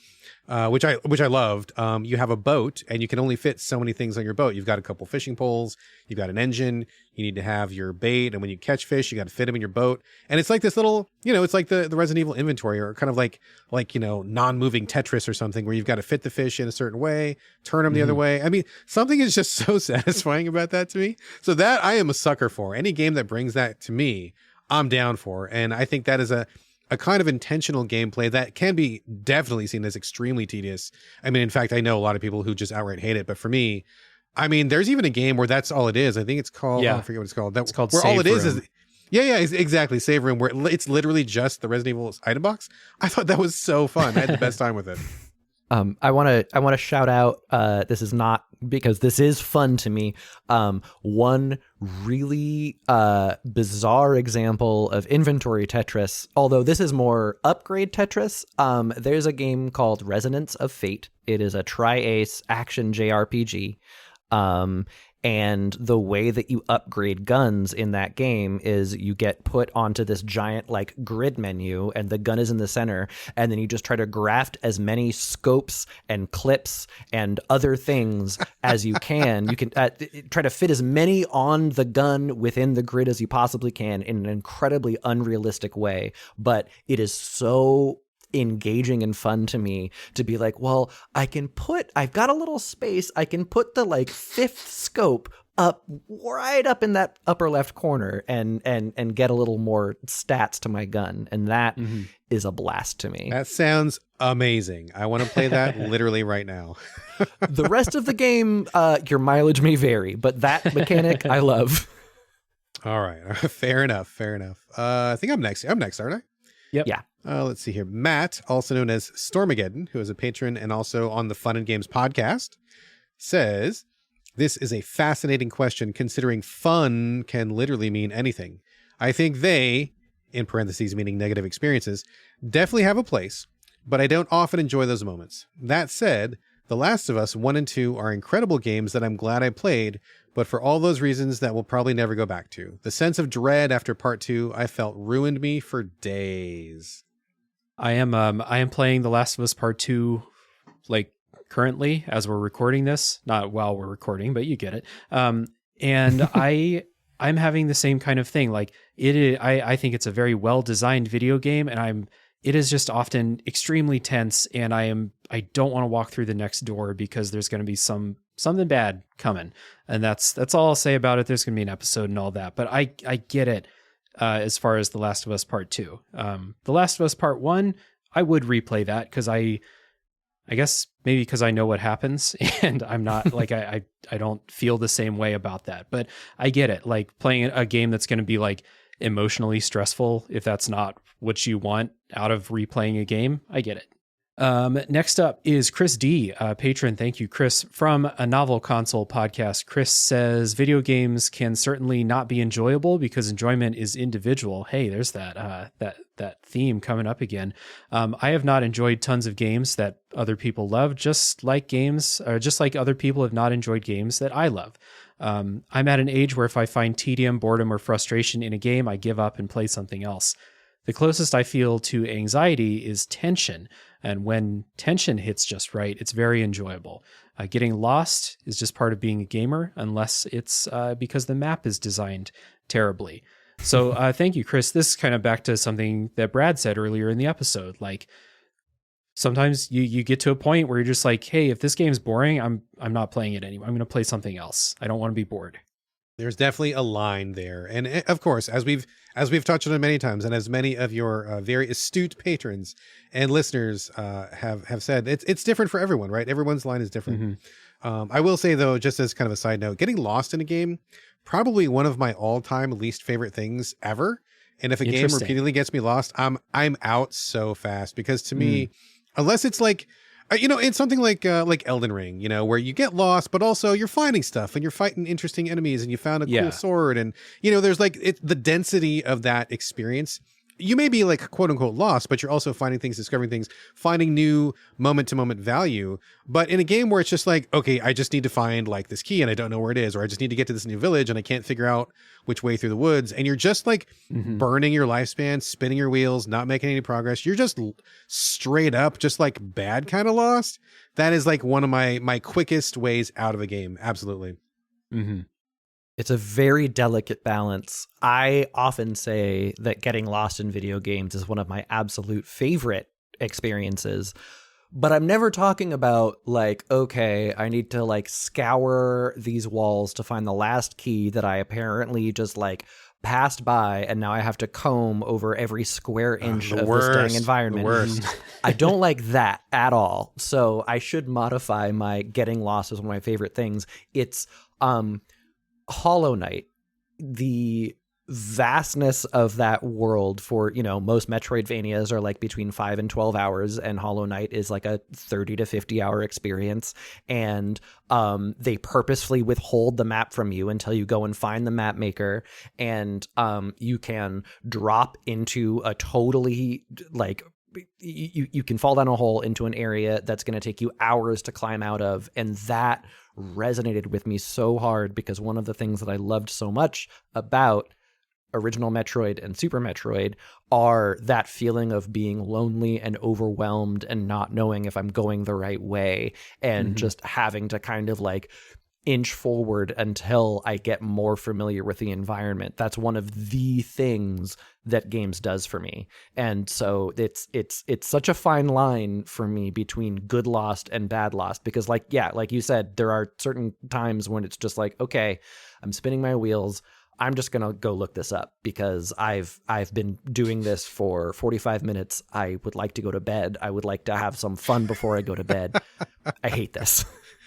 which I loved. You have a boat and you can only fit so many things on your boat. You've got a couple fishing poles, you've got an engine, you need to have your bait, and when you catch fish, you got to fit them in your boat. And it's like this little, it's like the Resident Evil inventory, or kind of like non-moving Tetris or something, where you've got to fit the fish in a certain way, turn them the other way. I mean, something is just so satisfying about that to me. So that I am a sucker for. Any game that brings that to me, I'm down for. And I think that is a kind of intentional gameplay that can be definitely seen as extremely tedious. I mean, in fact, I know a lot of people who just outright hate it, but for me, I mean, there's even a game where that's all it is. I think it's called, I forget what it's called.
It's called
where
Save
all it
Room.
is exactly, Save Room, where it's literally just the Resident Evil item box. I thought that was so fun. I had the best time with it.
I want to shout out, this is not because this is fun to me. One really bizarre example of inventory Tetris, although this is more upgrade Tetris. There's a game called Resonance of Fate. It is a tri-ace action JRPG. And the way that you upgrade guns in that game is you get put onto this giant like grid menu, and the gun is in the center, and then you just try to graft as many scopes and clips and other things as you can. You can try to fit as many on the gun within the grid as you possibly can in an incredibly unrealistic way. But it is so engaging and fun to me to be like, well, I've got a little space, I can put the like fifth scope up right up in that upper left corner and get a little more stats to my gun, and that is a blast to me.
That sounds amazing. I want to play that literally right now.
The rest of the game, your mileage may vary, but that mechanic I love.
All right. Fair enough. I think I'm next, aren't I?
Yep.
Yeah.
Let's see here. Matt, also known as Stormageddon, who is a patron and also on the Fun and Games podcast, says, this is a fascinating question considering fun can literally mean anything. I think they, in parentheses meaning negative experiences, definitely have a place, but I don't often enjoy those moments. That said, The Last of Us 1 and 2 are incredible games that I'm glad I played, but for all those reasons that we'll probably never go back to. The sense of dread after part 2 I felt ruined me for days.
I am playing The Last of Us Part 2 like currently as we're recording this, not while we're recording, but you get it. And I'm having the same kind of thing. Like I think it's a very well designed video game, and it is just often extremely tense, and I don't want to walk through the next door because there's going to be something bad coming. And that's all I'll say about it. There's going to be an episode and all that, but I get it. As far as The Last of Us Part 2. The Last of Us Part 1, I would replay that because I guess maybe because I know what happens and I'm not like, I don't feel the same way about that, but I get it. Like playing a game that's going to be like emotionally stressful, if that's not what you want out of replaying a game, I get it. Next up is Chris D, patron. Thank you, Chris, from a Novel Console podcast. Chris says video games can certainly not be enjoyable because enjoyment is individual. Hey, there's that theme coming up again. I have not enjoyed tons of games that other people love, just like other people have not enjoyed games that I love. I'm at an age where if I find tedium, boredom, or frustration in a game, I give up and play something else. The closest I feel to anxiety is tension. And when tension hits just right, it's very enjoyable. Getting lost is just part of being a gamer, unless it's because the map is designed terribly. So thank you, Chris. This is kind of back to something that Brad said earlier in the episode. Like sometimes you get to a point where you're just like, hey, if this game's boring, I'm not playing it anymore. I'm going to play something else. I don't want to be bored.
There's definitely a line there. And of course, as we've touched on it many times, and as many of your very astute patrons and listeners have said, it's different for everyone, right? Everyone's line is different. Mm-hmm. I will say, though, just as kind of a side note, getting lost in a game, probably one of my all-time least favorite things ever. And if a game repeatedly gets me lost, I'm out so fast, because to me, unless it's like, in something like Elden Ring, where you get lost, but also you're finding stuff and you're fighting interesting enemies and you found a cool sword, and there's like the density of that experience. You may be like quote unquote lost, but you're also finding things, discovering things, finding new moment to moment value. But in a game where it's just like, okay, I just need to find like this key and I don't know where it is, or I just need to get to this new village and I can't figure out which way through the woods, and you're just like burning your lifespan, spinning your wheels, not making any progress. You're just straight up just like bad kind of lost. That is like one of my quickest ways out of a game. Absolutely.
Mm-hmm.
It's a very delicate balance. I often say that getting lost in video games is one of my absolute favorite experiences, but I'm never talking about like, okay, I need to like scour these walls to find the last key that I apparently just like passed by, and now I have to comb over every square inch of this dang environment.
The worst.
I don't like that at all. So I should modify my getting lost as one of my favorite things. It's Hollow Knight, the vastness of that world for, most Metroidvanias are like between 5 and 12 hours, and Hollow Knight is like a 30 to 50 hour experience. And they purposefully withhold the map from you until you go and find the map maker, and you can drop into a totally like you can fall down a hole into an area that's going to take you hours to climb out of, and that resonated with me so hard because one of the things that I loved so much about original Metroid and Super Metroid are that feeling of being lonely and overwhelmed and not knowing if I'm going the right way, and just having to kind of like inch forward until I get more familiar with the environment. That's one of the things that games does for me. And so it's such a fine line for me between good Lost and bad Lost, because like you said, there are certain times when it's just like, okay, I'm spinning my wheels. I'm just going to go look this up because I've been doing this for 45 minutes. I would like to go to bed. I would like to have some fun before I go to bed. I hate this.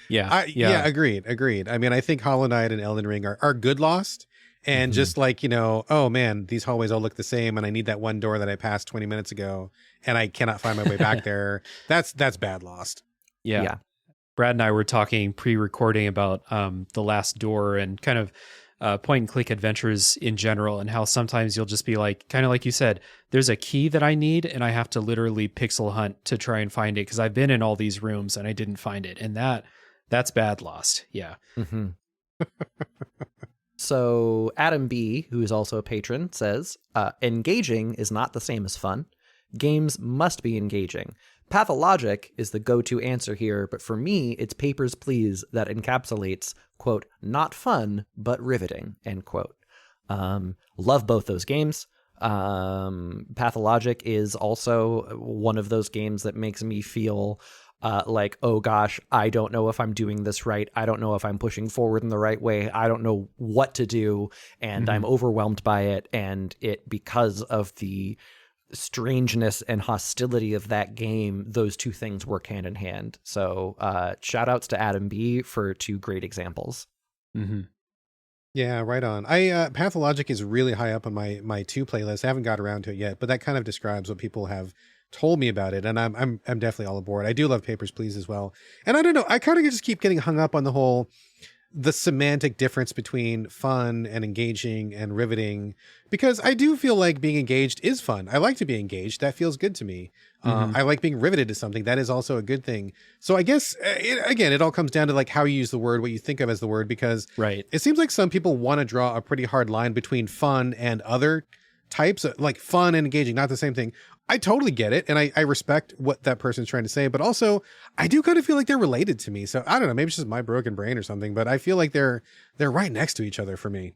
Yeah.
Agreed. I mean, I think Hollow Knight and Elden Ring are good Lost, and just like, oh man, these hallways all look the same, and I need that one door that I passed 20 minutes ago, and I cannot find my way back there. That's bad Lost.
Yeah. Brad and I were talking pre-recording about The Last Door and kind of point and click adventures in general, and how sometimes you'll just be like, kind of like you said, there's a key that I need and I have to literally pixel hunt to try and find it because I've been in all these rooms and I didn't find it, and that's bad Lost. Yeah.
So Adam B., who is also a patron, says, engaging is not the same as fun. Games must be engaging. Pathologic is the go-to answer here, but for me, it's Papers, Please that encapsulates, quote, not fun, but riveting, end quote. Love both those games. Pathologic is also one of those games that makes me feel like, oh gosh, I don't know if I'm doing this right. I don't know if I'm pushing forward in the right way. I don't know what to do, and I'm overwhelmed by it. And because of the strangeness and hostility of that game, those two things work hand in hand. So shout outs to Adam B. for two great examples.
Yeah, right on. Pathologic is really high up on my 2 playlist. I haven't got around to it yet, but that kind of describes what people have told me about it, and I'm definitely all aboard. I do love Papers, Please as well. And I don't know, I kind of just keep getting hung up on the semantic difference between fun and engaging and riveting, because I do feel like being engaged is fun. I like to be engaged. That feels good to me. I like being riveted to something. That is also a good thing. So I guess, it all comes down to like how you use the word, what you think of as the word, because it seems like some people want to draw a pretty hard line between fun and other types of, like, fun and engaging, not the same thing. I totally get it, and I respect what that person's trying to say, but also I do kind of feel like they're related to me. So I don't know, maybe it's just my broken brain or something, but I feel like they're right next to each other for me.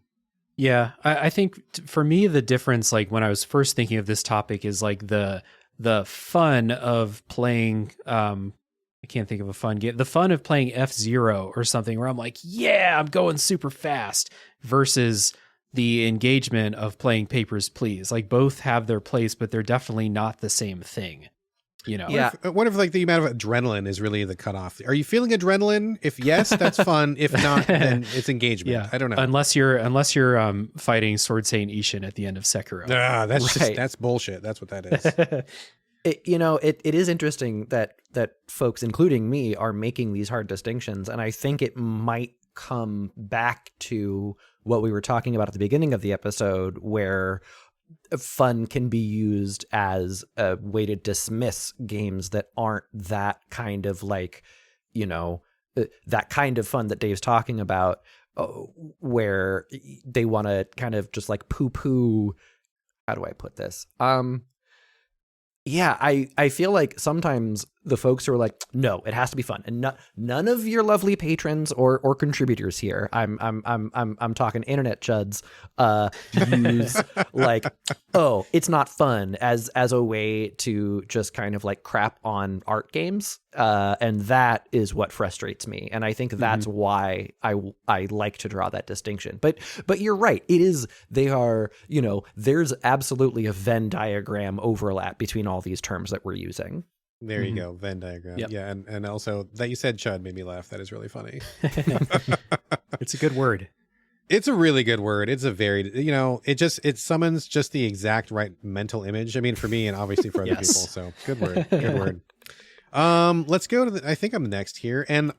Yeah, I think for me the difference, like when I was first thinking of this topic, is like the fun of playing. I can't think of a fun game. The fun of playing F-Zero or something where I'm like, yeah, I'm going super fast, versus the engagement of playing Papers, Please. Like both have their place, but they're definitely not the same thing.
Yeah.
What if like the amount of adrenaline is really the cutoff? Are you feeling adrenaline? If yes, that's fun. If not, then it's engagement. Yeah. I don't know.
Unless you're fighting Sword Saint Ishin at the end of Sekiro.
That's bullshit. That's what that is.
It is interesting that folks, including me, are making these hard distinctions, and I think it might come back to what we were talking about at the beginning of the episode, where fun can be used as a way to dismiss games that aren't that kind of like, that kind of fun that Dave's talking about, where they want to kind of just like poo-poo. How do I put this? Yeah, I feel like sometimes the folks who are like, no, it has to be fun, and none of your lovely patrons or contributors here, I'm talking internet chuds, use like, oh, it's not fun as a way to just kind of like crap on art games, and that is what frustrates me, and I think that's why I like to draw that distinction. But you're right, they are, there's absolutely a Venn diagram overlap between all these terms that we're using.
There you go, Venn diagram. Yep. Yeah, and also that you said chud made me laugh. That is really funny.
It's a good word.
It's a really good word. It's a very, it summons just the exact right mental image. I mean, for me and obviously for other people. So good word. Good word. Let's go to I think I'm next here, and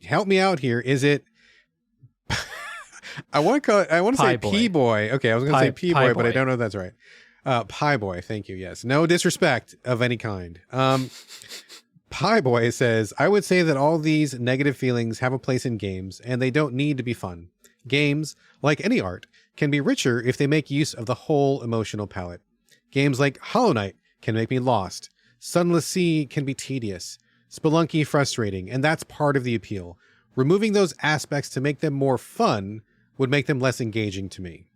help me out here. Is it? I want to say P boy. Okay, I was going to say P boy, but I don't know if that's right. Pie boy, thank you. Yes, no disrespect of any kind. Pie Boy says, I would say that all these negative feelings have a place in games, and they don't need to be fun. Games, like any art, can be richer if they make use of the whole emotional palette. Games like Hollow Knight can make me lost. Sunless Sea can be tedious. Spelunky frustrating, and that's part of the appeal. Removing those aspects to make them more fun would make them less engaging to me.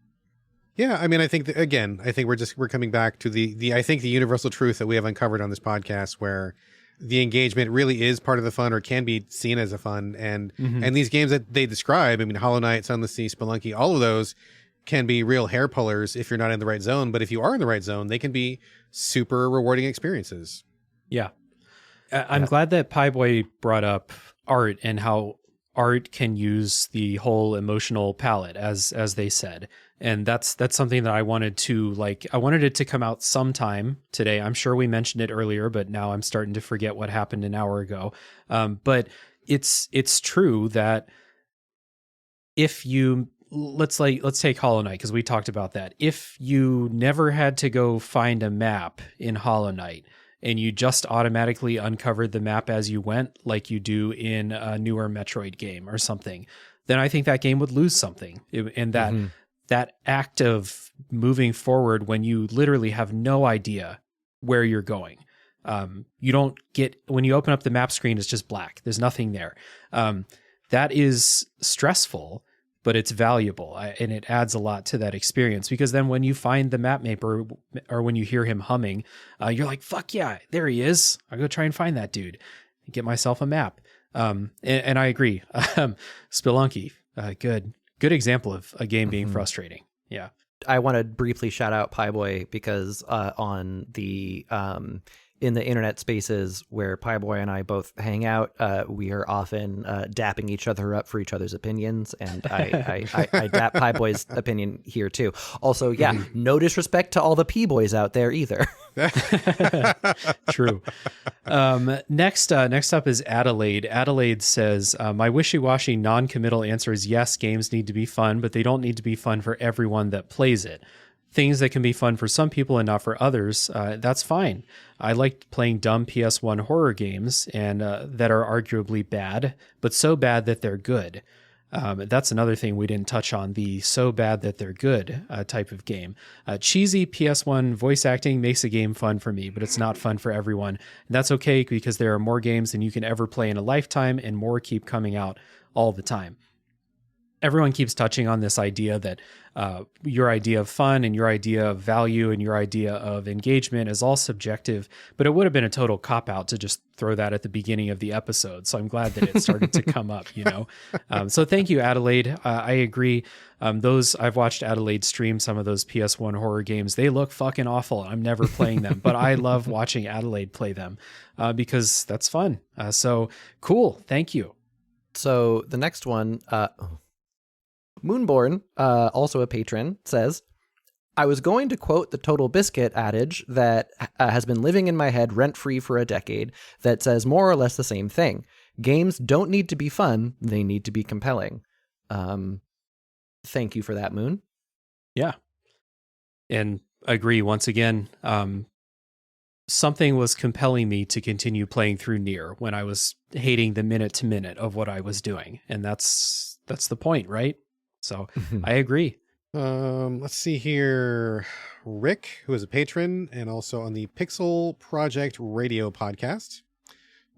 Yeah, I mean, I think that, again, I think we're coming back to the I think the universal truth that we have uncovered on this podcast, where the engagement really is part of the fun, or can be seen as a fun. And and these games that they describe, I mean, Hollow Knight, Sunless Sea, Spelunky, all of those can be real hair pullers if you're not in the right zone. But if you are in the right zone, they can be super rewarding experiences.
Yeah. I'm glad that Pie Boy brought up art and how art can use the whole emotional palette, as they said. And that's something that I wanted it to come out sometime today. I'm sure we mentioned it earlier, but now I'm starting to forget what happened an hour ago. But it's true that if you let's take Hollow Knight, because we talked about that. If you never had to go find a map in Hollow Knight, and you just automatically uncovered the map as you went, like you do in a newer Metroid game or something, then I think that game would lose something. And that act of moving forward when you literally have no idea where you're going. You don't get, when you open up the map screen, it's just black. There's nothing there. That is stressful, but it's valuable, and it adds a lot to that experience, because then when you find the map maker, or when you hear him humming, you're like, fuck yeah, there he is. I'll go try and find that dude and get myself a map. And I agree. Spelunky, good example of a game being frustrating. Yeah.
I want to briefly shout out Pie Boy, because on the in the internet spaces where Pie Boy and I both hang out, we are often dapping each other up for each other's opinions, and I dap Pie Boy's opinion here too. Also, yeah, no disrespect to all the P boys out there either.
True. Next up is Adelaide. Adelaide says, my wishy-washy non-committal answer is yes, games need to be fun, but they don't need to be fun for everyone that plays it. Things that can be fun for some people and not for others, that's fine. I like playing dumb PS1 horror games and that are arguably bad, but so bad that they're good. That's another thing we didn't touch on, the so bad that they're good type of game. Cheesy PS1 voice acting makes a game fun for me, but it's not fun for everyone. And that's okay, because there are more games than you can ever play in a lifetime, and more keep coming out all the time. Everyone keeps touching on this idea that your idea of fun and your idea of value and your idea of engagement is all subjective, but it would have been a total cop-out to just throw that at the beginning of the episode. So I'm glad that it started to come up, So thank you, Adelaide. I agree. I've watched Adelaide stream some of those PS1 horror games. They look fucking awful. I'm never playing them, but I love watching Adelaide play them because that's fun. So cool. Thank you.
So the next one, Moonborn, also a patron, says, I was going to quote the Total Biscuit adage that has been living in my head rent-free for a decade, that says more or less the same thing. Games don't need to be fun, they need to be compelling. Thank you for that, Moon.
Yeah. And agree once again. Something was compelling me to continue playing through Nier when I was hating the minute to minute of what I was doing. And that's the point, right? So I agree.
Let's see here. Rick, who is a patron and also on the Pixel Project Radio podcast.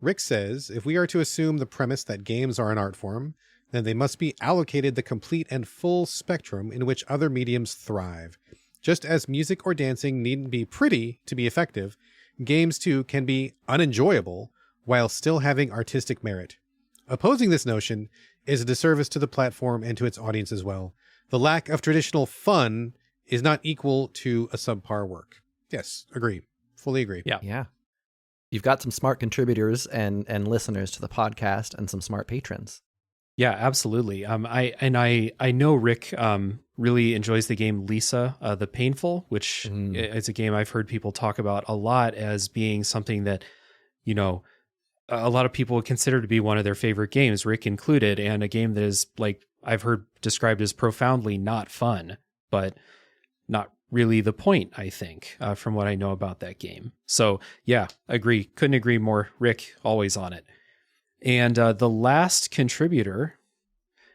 Rick says, if we are to assume the premise that games are an art form, then they must be allocated the complete and full spectrum in which other mediums thrive. Just as music or dancing needn't be pretty to be effective, games too can be unenjoyable while still having artistic merit. Opposing this notion is a disservice to the platform and to its audience as well. The lack of traditional fun is not equal to a subpar work. Yes, agree. Fully agree.
Yeah. You've got some smart contributors and listeners to the podcast, and some smart patrons.
Yeah, absolutely. I know Rick really enjoys the game Lisa, the Painful, which is a game I've heard people talk about a lot as being something that, a lot of people would consider to be one of their favorite games, Rick included, and a game that is, like, I've heard described as profoundly not fun, but not really the point, I think, from what I know about that game. So yeah, agree. Couldn't agree more. Rick, always on it. And the last contributor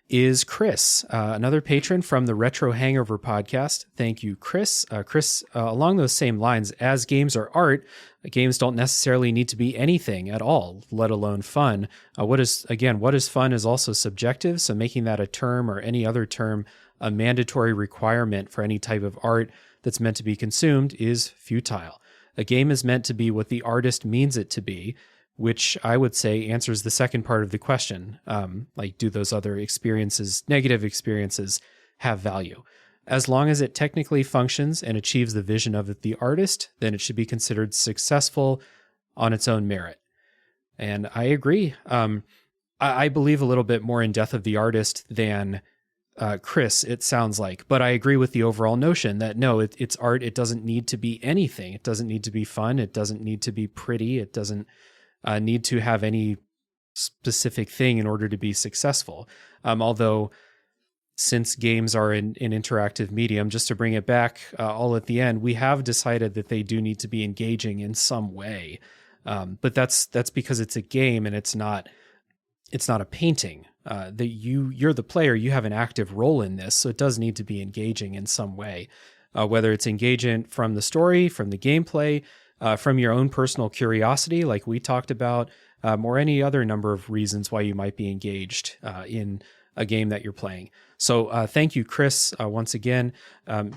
is Chris, another patron from the Retro Hangover podcast. Thank you, Chris. Chris, along those same lines, as games are art, games don't necessarily need to be anything at all, let alone fun. What is fun is also subjective, so making that a term or any other term a mandatory requirement for any type of art that's meant to be consumed is futile. A game is meant to be what the artist means it to be, which I would say answers the second part of the question. Like, do those other experiences, negative experiences, have value? As long as it technically functions and achieves the vision of the artist, then it should be considered successful on its own merit. And I agree. I believe a little bit more in death of the artist than Chris, it sounds like. But I agree with the overall notion that no, it's art. It doesn't need to be anything. It doesn't need to be fun. It doesn't need to be pretty. It doesn't need to have any specific thing in order to be successful. Although, since games are an interactive medium, just to bring it back all at the end, we have decided that they do need to be engaging in some way. But that's because it's a game and it's not a painting. That you're the player, you have an active role in this, so it does need to be engaging in some way. Whether it's engaging from the story, from the gameplay, from your own personal curiosity, like we talked about, or any other number of reasons why you might be engaged in a game that you're playing. So thank you, Chris, once again.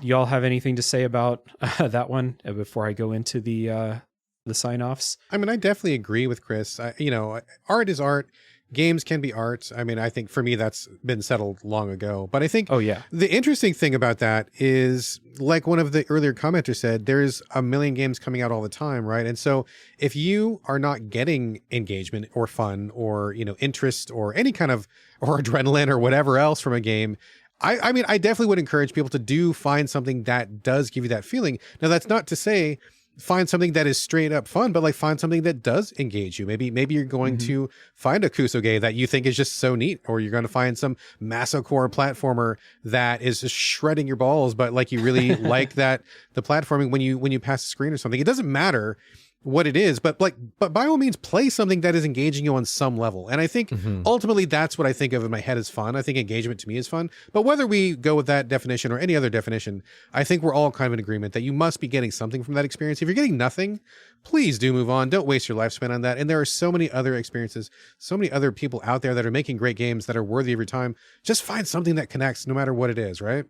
Y'all have anything to say about that one before I go into the sign-offs?
I mean, I definitely agree with Chris. Art is art. Games can be art. I mean, I think for me, that's been settled long ago. But I think the interesting thing about that is, like one of the earlier commenters said, there's a million games coming out all the time, right? And so if you are not getting engagement or fun or, interest or any kind of, or adrenaline or whatever else from a game, I mean, I definitely would encourage people to find something that does give you that feeling. Now, that's not to say find something that is straight up fun, but like find something that does engage you. Maybe you're going to find a kusoge that you think is just so neat, or you're going to find some masocore platformer that is just shredding your balls, but like you really like the platforming when you pass the screen or something. It doesn't matter what it is, but by all means play something that is engaging you on some level. And I think ultimately that's what I think of in my head as fun. I think engagement to me is fun, but whether we go with that definition or any other definition, I think we're all kind of in agreement that you must be getting something from that experience. If you're getting nothing, please do move on. Don't waste your lifespan on that. And there are so many other experiences, so many other people out there that are making great games that are worthy of your time. Just find something that connects no matter what it is, right?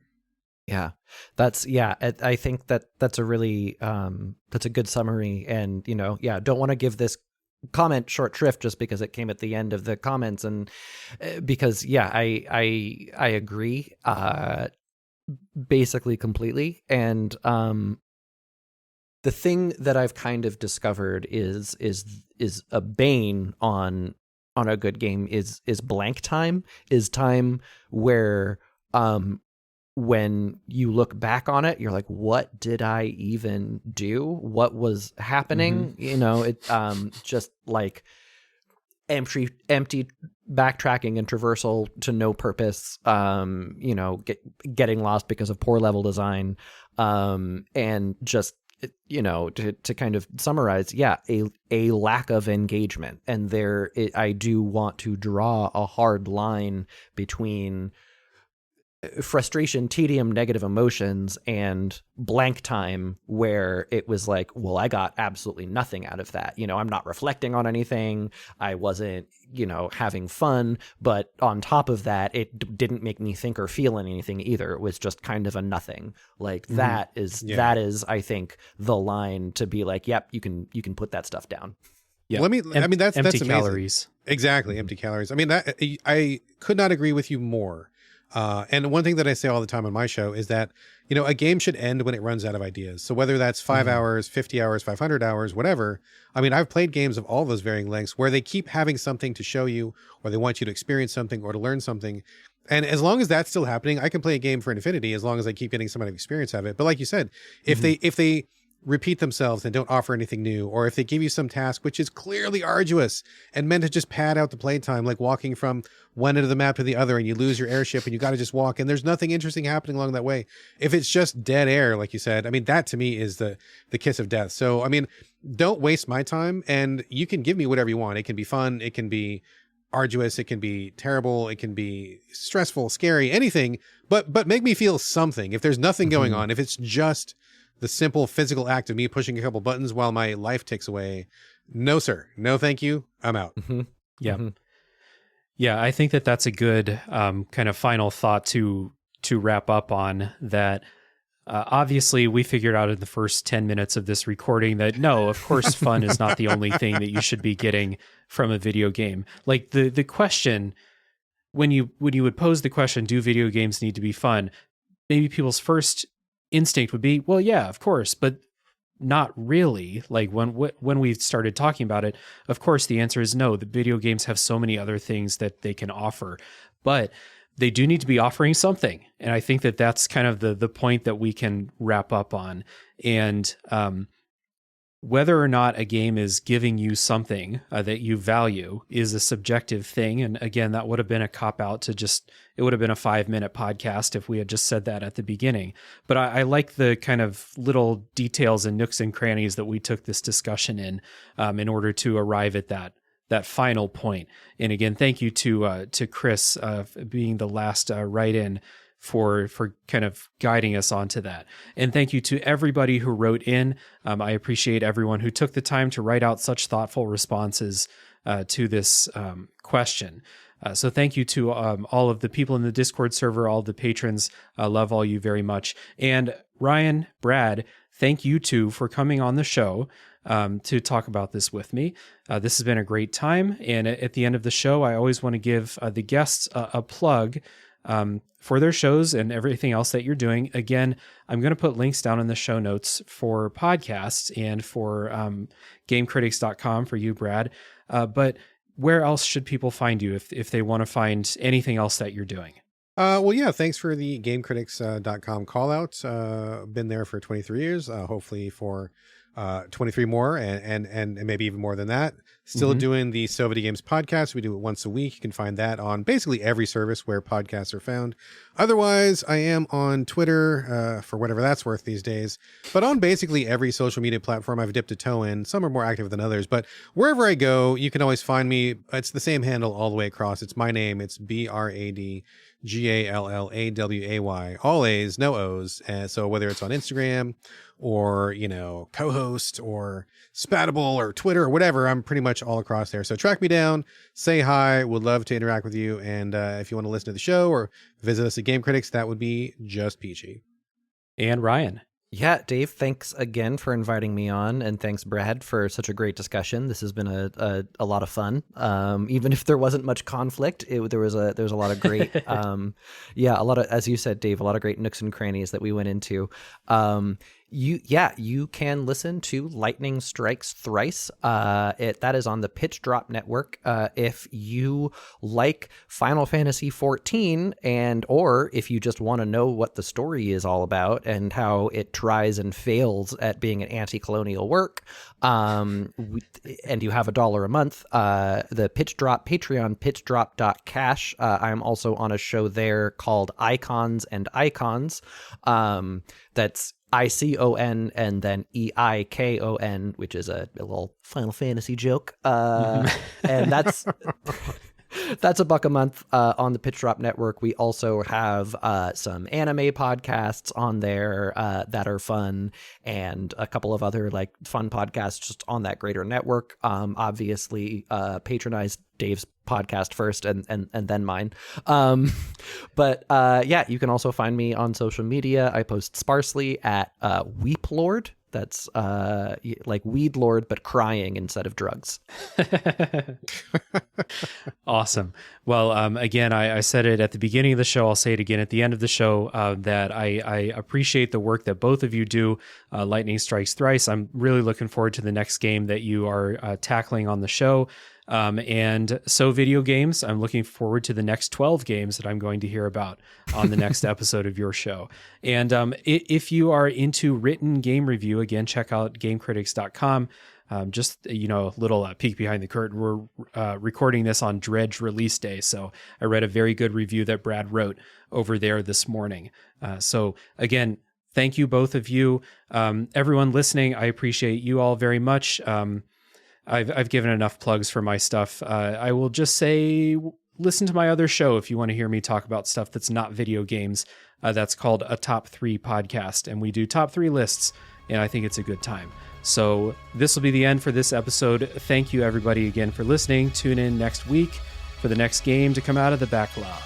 Yeah, I think that's a really, that's a good summary. And, don't want to give this comment short shrift just because it came at the end of the comments. And because, I agree, basically completely. And, the thing that I've kind of discovered is a bane on a good game is blank time, is time where, when you look back on it, you're like, what did I even do? What was happening? It just like empty backtracking and traversal to no purpose, getting lost because of poor level design. And just, to kind of summarize, a lack of engagement. And I do want to draw a hard line between frustration, tedium, negative emotions, and blank time where it was like, well, I got absolutely nothing out of that. I'm not reflecting on anything. I wasn't, having fun. But on top of that, it didn't make me think or feel anything either. It was just kind of a nothing. Like that is, I think, the line to be like, yep, you can put that stuff down.
Yeah.
Well, that's
empty
amazing.
Calories.
Exactly. Empty calories. I mean, I could not agree with you more. And one thing that I say all the time on my show is that, a game should end when it runs out of ideas. So whether that's 5 hours, 50 hours, 500 hours, whatever. I mean, I've played games of all those varying lengths where they keep having something to show you, or they want you to experience something or to learn something. And as long as that's still happening, I can play a game for infinity as long as I keep getting some kind of experience out of it. But like you said, if they repeat themselves and don't offer anything new, or if they give you some task which is clearly arduous and meant to just pad out the playtime, like walking from one end of the map to the other and you lose your airship and you got to just walk and there's nothing interesting happening along that way. If it's just dead air, like you said, I mean, that to me is the kiss of death. So, I mean, don't waste my time, and you can give me whatever you want. It can be fun. It can be arduous. It can be terrible. It can be stressful, scary, anything, but make me feel something. If there's nothing going on, if it's just the simple physical act of me pushing a couple buttons while my life ticks away, no, sir. No, thank you. I'm out.
Yeah. Yeah. I think that that's a good kind of final thought to wrap up on that. Obviously, we figured out in the first 10 minutes of this recording that no, of course, fun is not the only thing that you should be getting from a video game. Like the question, when you would pose the question, do video games need to be fun? Maybe people's first instinct would be, well, yeah, of course, but not really. Like when we started talking about it, of course, the answer is no. The video games have so many other things that they can offer, but they do need to be offering something. And I think that that's kind of the point that we can wrap up on. And whether or not a game is giving you something that you value is a subjective thing. And again, that would have been a cop-out to just, it would have been a 5-minute podcast if we had just said that at the beginning. But I like the kind of little details and nooks and crannies that we took this discussion in order to arrive at that final point. And again, thank you to Chris being the last write-in for kind of guiding us onto that. And thank you to everybody who wrote in. I appreciate everyone who took the time to write out such thoughtful responses to this question. So thank you to all of the people in the Discord server, all the patrons. Love all you very much. And Ryan, Brad, thank you two for coming on the show to talk about this with me. This has been a great time. And at the end of the show, I always want to give the guests a plug for their shows and everything else that you're doing. Again, I'm going to put links down in the show notes for podcasts and for GameCritics.com for you, Brad. But where else should people find you if they want to find anything else that you're doing?
Well, yeah, thanks for the GameCritics.com call out. Been there for 23 years, hopefully for 23 more and maybe even more than that. Still doing the So Video Games podcast. We do it once a week. You can find that on basically every service where podcasts are found. Otherwise, I am on Twitter for whatever that's worth these days, but on basically every social media platform I've dipped a toe in. Some are more active than others, but wherever I go, you can always find me. It's the same handle all the way across. It's my name. It's BradGallaway, all A's, no O's. So whether it's on Instagram or, co-host or Spatable or Twitter or whatever, I'm pretty much all across there. So track me down, say hi. Would love to interact with you. And if you want to listen to the show or visit us at Game Critics, that would be just peachy.
And Ryan.
Yeah, Dave, thanks again for inviting me on, and thanks, Brad, for such a great discussion. This has been a lot of fun. Even if there wasn't much conflict, there was a lot of great, a lot of, as you said, Dave, a lot of great nooks and crannies that we went into. You can listen to Lightning Strikes Thrice. That is on the Pitch Drop Network. If you like Final Fantasy XIV or if you just want to know what the story is all about and how it tries and fails at being an anti-colonial work, and you have $1 a month, the Pitch Drop Patreon, pitchdrop.cash. I'm also on a show there called Icons and Icons. That's ICON and then EIKON, which is a little Final Fantasy joke. And that's $1 a month on the Pitch Drop Network. We also have some anime podcasts on there that are fun, and a couple of other fun podcasts just on that greater network. Obviously, patronize Dave's podcast first and then mine. But you can also find me on social media. I post sparsely at Weep Lord. That's like Weed Lord, but crying instead of drugs.
Awesome. Well, again, I said it at the beginning of the show. I'll say it again at the end of the show, that I appreciate the work that both of you do. Lightning Strikes Thrice. I'm really looking forward to the next game that you are tackling on the show. And so video games, I'm looking forward to the next 12 games that I'm going to hear about on the next episode of your show. And if you are into written game review, again, check out gamecritics.com. Just, a little peek behind the curtain. We're recording this on Dredge release day. So I read a very good review that Brad wrote over there this morning. So again, thank you, both of you. Everyone listening, I appreciate you all very much. I've given enough plugs for my stuff. I will just say, listen to my other show if you want to hear me talk about stuff that's not video games. That's called A Top 3 Podcast, and we do top 3 lists, and I think it's a good time. So this will be the end for this episode. Thank you, everybody, again for listening. Tune in next week for the next game to come out of the backlog.